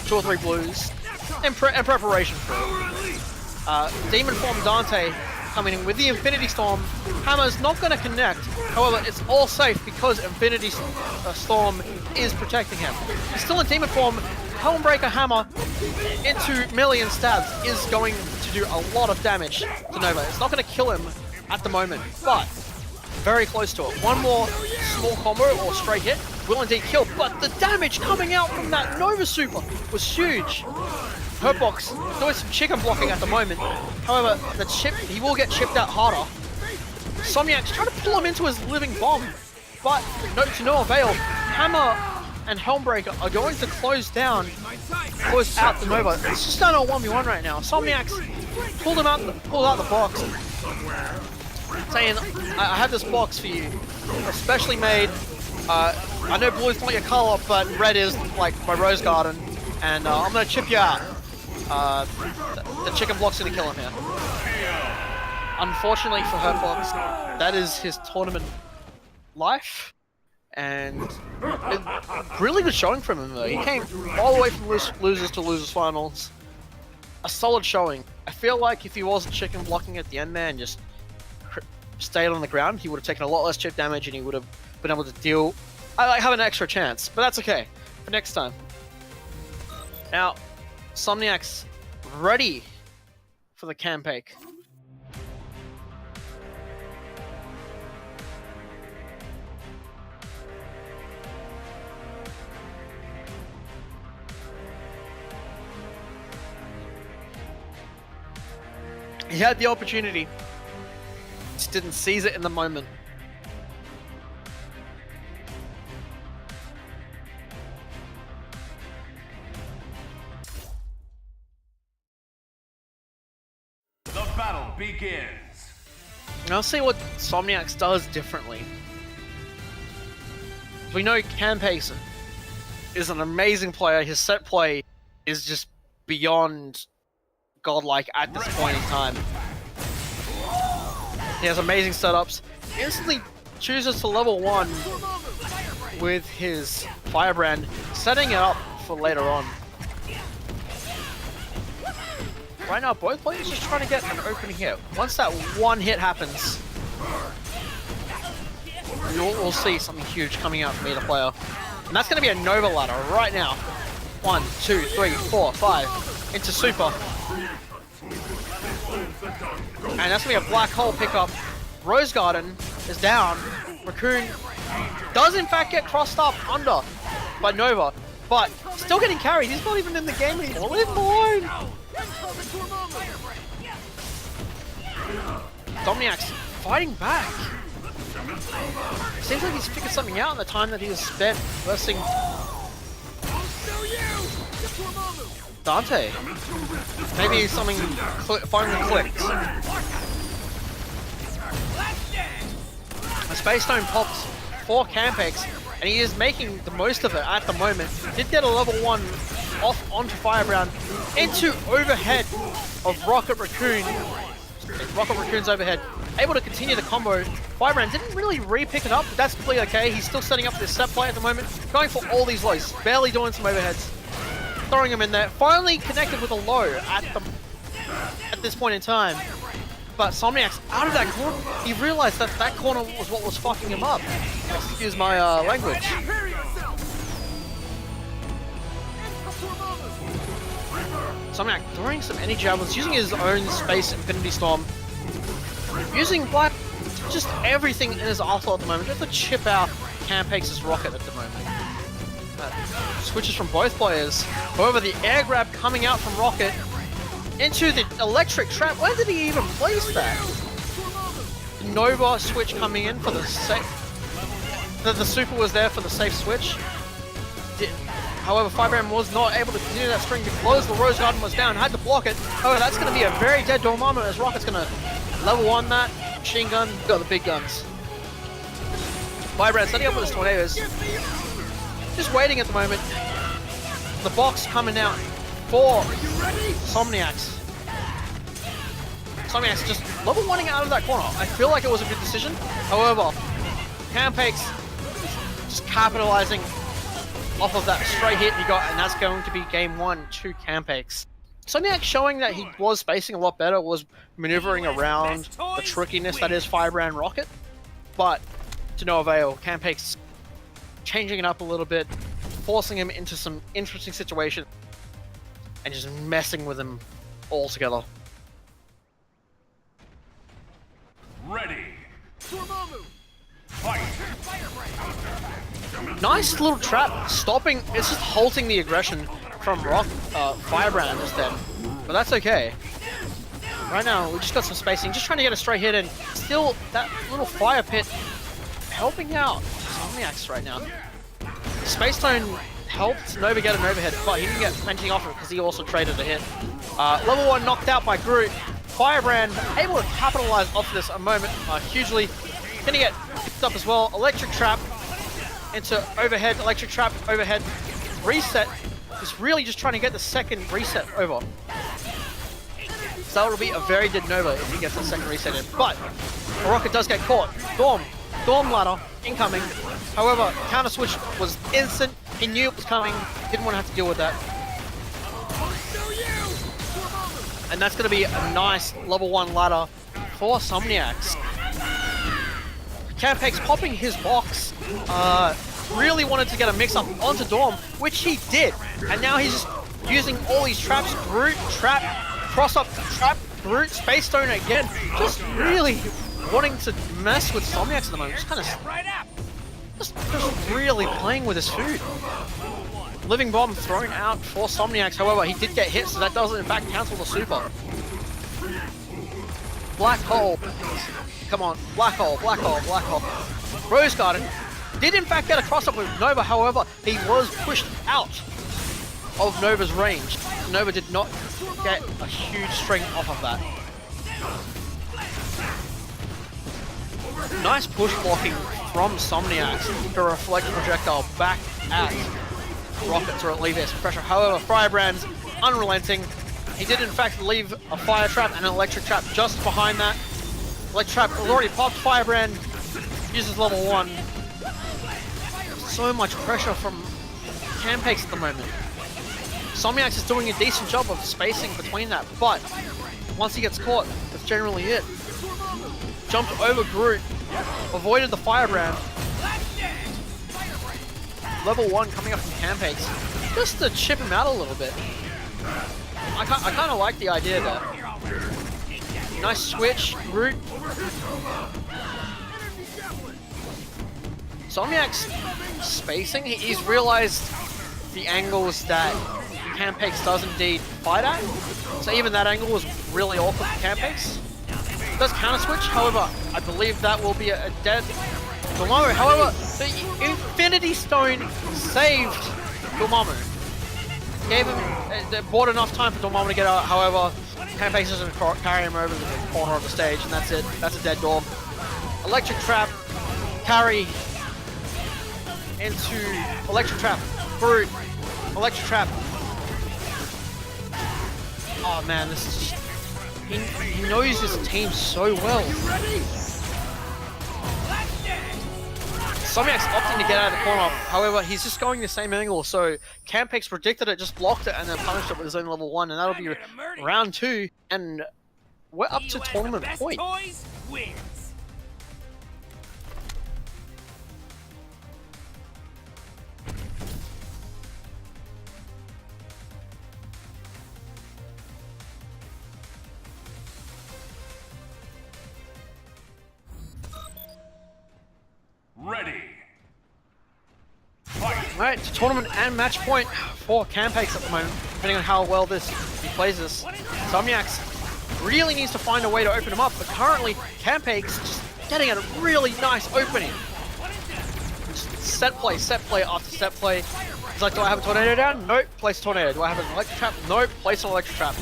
2 or 3 blues, in preparation for it. Demon Form Dante coming in with the Infinity Storm. Hammer's not going to connect, however, it's all safe because Infinity Storm is protecting him. He's still in Demon Form. Helmbreaker Hammer into million stabs is going to do a lot of damage to Nova. It's not going to kill him at the moment, but very close to it. One more small combo or straight hit will indeed kill, but the damage coming out from that Nova Super was huge. Hurtbox doing some chicken blocking at the moment. However, he will get chipped out harder. Somniac's trying to pull him into his living bomb, but to no avail. Hammer and Helmbreaker are going to close out the Nova. It's just down to a 1v1 right now. Somniac's pulled out the box, saying, I have this box for you, especially made. I know blue's not your color, but red is like my Rose Garden, and I'm gonna chip you out. The chicken block's gonna kill him here. Unfortunately for Hurtbox, that is his tournament life, and really good showing from him though. He came all the way from losers to losers finals. A solid showing. I feel like if he wasn't chicken blocking at the end there and just stayed on the ground, he would have taken a lot less chip damage and he would have been able to have an extra chance, but that's okay for next time. Now, Somniac's ready for the Campake. He had the opportunity, just didn't seize it in the moment. The battle begins. Now let's see what Somniacs does differently. We know Campake is an amazing player. His set play is just beyond godlike at this point in time. He has amazing setups. Instantly chooses to level 1 with his Firebrand, setting it up for later on. right now both players just trying to get an opening hit. Once that one hit happens, we'll see something huge coming out from either player. And that's going to be a Nova ladder right now. 1, 2, 3, 4, 5 into Super. And that's going to be a Black Hole pickup. Rose Garden is down. Raccoon does in fact get crossed up under by Nova, but still getting carried. He's not even in the game anymore. Leave him alone. Somniac's fighting back. Seems like he's figured something out in the time that he was spent versing Dante. Maybe something finally clicked. A Space Stone popped for Campex, and he is making the most of it at the moment. Did get a level 1 off onto Firebrand into overhead of Rocket Raccoon. Rocket Raccoon's overhead. Able to continue the combo. Firebrand didn't really re-pick it up, but that's completely okay. He's still setting up this set play at the moment. Going for all these lows. Barely doing some overheads. Throwing him in there. Finally connected with a low at this point in time. But Somniac's out of that corner. He realized that that corner was what was fucking him up. Excuse my language. Somniac throwing some energy javelins, using his own Space Infinity Storm. Using Black, just everything in his arsenal at the moment, just to chip out Campex's rocket at the moment. Switches from both players. However, the air grab coming out from Rocket into the electric trap. Where did he even place that? The Nova switch coming in for the safe. The super was there for the safe switch. However, Firebrand was not able to continue that string because the Rose Garden was down. Had to block it. However, that's going to be a very dead Dormammu as Rocket's going to level 1 that. Machine gun, got the big guns. Firebrand setting up with his tornadoes. Just waiting at the moment. The box coming out for Somniacs. Somniacs just level 1ing out of that corner. I feel like it was a good decision. However, Campex just capitalizing off of that straight hit he got, and that's going to be game 1 to Campex. Somniac showing that he was spacing a lot better, was maneuvering around the trickiness that is Firebrand Rocket, but to no avail. Campex changing it up a little bit, forcing him into some interesting situations, and just messing with him altogether. Ready. Fight. Nice little trap, stopping, it's just halting the aggression from Firebrand just then, but that's okay. Right now, we just got some spacing, just trying to get a straight hit in. Still, that little fire pit helping out Somniacs right now. Space Stone helped Nova get an overhead, but he didn't get anything off it because he also traded a hit. Level 1 knocked out by Groot. Firebrand able to capitalize off this a moment hugely. Gonna get picked up as well. Electric Trap into overhead, Electric Trap, overhead. Reset. Just really just trying to get the second reset over. So that will be a very dead Nova if he gets the second reset in. But Rocket does get caught. Dorm ladder incoming. However, counter switch was instant. He knew it was coming. Didn't want to have to deal with that. And that's going to be a nice level 1 ladder for Somniacs. Campex popping his box. Really wanted to get a mix-up onto Dorm, which he did. And now he's just using all these traps. Groot, trap, cross-up, trap, Groot, Space Stone again. Just really wanting to mess with Somniacs at the moment. Just kind of just really playing with his food. Living Bomb thrown out for Somniacs. However, he did get hit, so that doesn't in fact cancel the super. Black Hole. Come on. Black Hole, Black Hole, Black Hole. Rose Garden did in fact get a cross-up with Nova. However, he was pushed out of Nova's range. Nova did not get a huge string off of that. Nice push blocking from Somniacs to reflect the projectile back at Rocket to alleviate some pressure. However, Firebrand's unrelenting. He did in fact leave a fire trap and an electric trap just behind that. Electric trap has already popped. Firebrand uses level 1. So much pressure from Campex at the moment. Somniax is doing a decent job of spacing between that, but once he gets caught, that's generally it. Jumped over Groot, avoided the Firebrand. Level 1 coming up from Campax, just to chip him out a little bit. I kind of like the idea there. Nice switch, Groot. Somniac's spacing, he's realized the angles that Campax does indeed fight at. So even that angle was really awkward for Campax. Does counter switch, however, I believe that will be a dead Dormammu. However, the Infinity Stone saved Dormammu. Gave him, bought enough time for Dormammu to get out, however, Campax is going to carry him over to the corner of the stage, and that's it. That's a dead Dorm. Electric Trap, carry into Electric Trap, Groot, Electric Trap. Oh man, this is just, he knows his team so well. Somniac's opting to get out of the corner, however, he's just going the same angle, so Campax predicted it, just blocked it, and then punished it with his own level 1, and that'll be round 2, and we're up to tournament point. Toys wins. Ready. Alright, tournament and match point for Campax at the moment, depending on how well he plays this. Somniax really needs to find a way to open him up, but currently Campax just getting a really nice opening. Just set play after set play. He's like, do I have a tornado down? Nope, place a tornado. Do I have an electric trap? Nope, place an electric trap.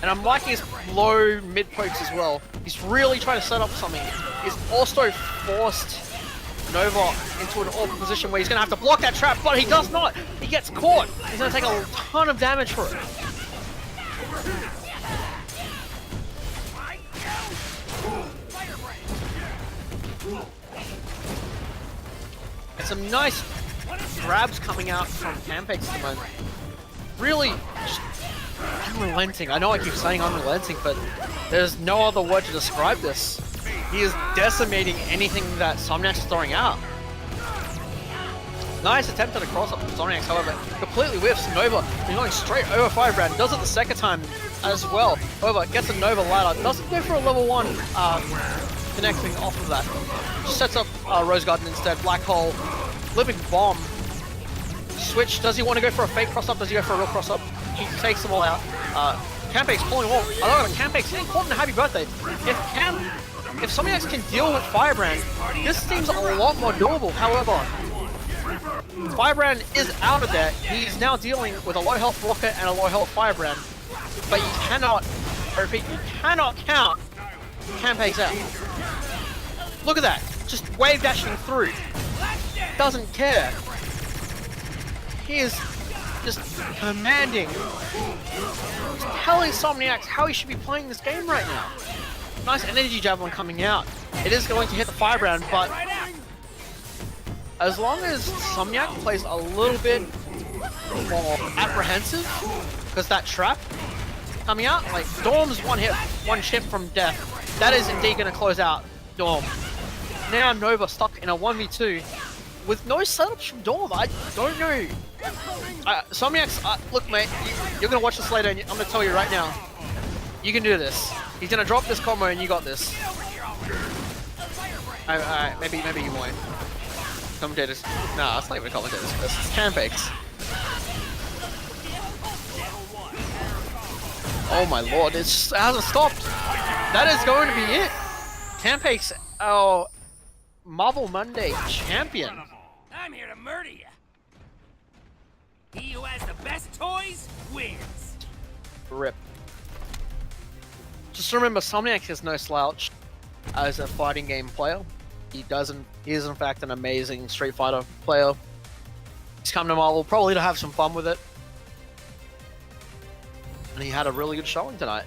And I'm liking his low mid pokes as well. He's really trying to set up something. He's also forced Nova into an awkward position where he's going to have to block that trap, but he does not. He gets caught. He's going to take a ton of damage for it. And some nice grabs coming out from Campax at the moment. Really just unrelenting. I know I keep saying unrelenting, but there's no other word to describe this. He is decimating anything that Somniax is throwing out. Nice attempt at a cross-up from Somniax, however, completely whiffs Nova. He's going straight over Firebrand. Does it the second time as well. However, gets a Nova ladder. Doesn't go for a level 1 connecting off of that. Just sets up Rose Garden instead. Black Hole. Living Bomb. Switch. Does he want to go for a fake cross-up? Does he go for a real cross-up? He takes them all out. Campax pulling them all. I love it. Campax important to happy birthday. If Somniax can deal with Firebrand, this seems a lot more doable. However, Firebrand is out of there. He's now dealing with a low health Rocket and a low health Firebrand. But you cannot, I repeat, you cannot count Campax out. Look at that. Just wave dashing through. Doesn't care. He is just commanding. Just telling Somniax how he should be playing this game right now. Nice energy javelin coming out. It is going to hit the Firebrand, but as long as Somniac plays a little bit more apprehensive, because that trap coming out, like Dorm's one hit, one chip from death. That is indeed going to close out Dorm. Now Nova stuck in a 1v2 with no setups from Dorm. I don't know. Somniax, look mate, you're going to watch this later and I'm going to tell you right now. You can do this. He's going to drop this combo and you got this. Maybe you won't. Commentators. Nah, it's not even commentators. It's Campax. Oh my lord, it hasn't stopped. That is going to be it. Campax, our Marvel Monday champion. I'm here to murder you. He who has the best toys wins. RIP. Just remember, Somniac is no slouch as a fighting game player. He is in fact an amazing Street Fighter player. He's come to Marvel probably to have some fun with it. And he had a really good showing tonight.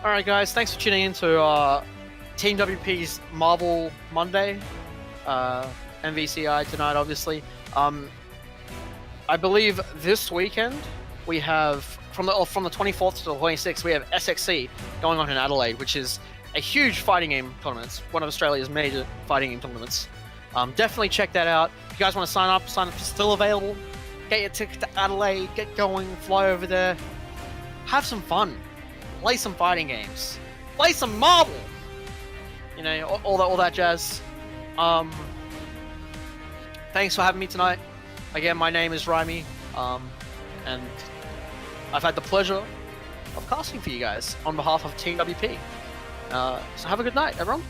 Alright guys, thanks for tuning in to Team WP's Marvel Monday. MVCI tonight, obviously. I believe this weekend we have, from the 24th to the 26th, we have SXC going on in Adelaide, which is a huge fighting game tournament. It's one of Australia's major fighting game tournaments. Definitely check that out. If you guys want to sign up is still available. Get your ticket to Adelaide, get going, fly over there. Have some fun. Play some fighting games. Play some Marvel! You know, all that jazz. Thanks for having me tonight. Again, my name is Raimi, and I've had the pleasure of casting for you guys on behalf of Team WP. So have a good night, everyone.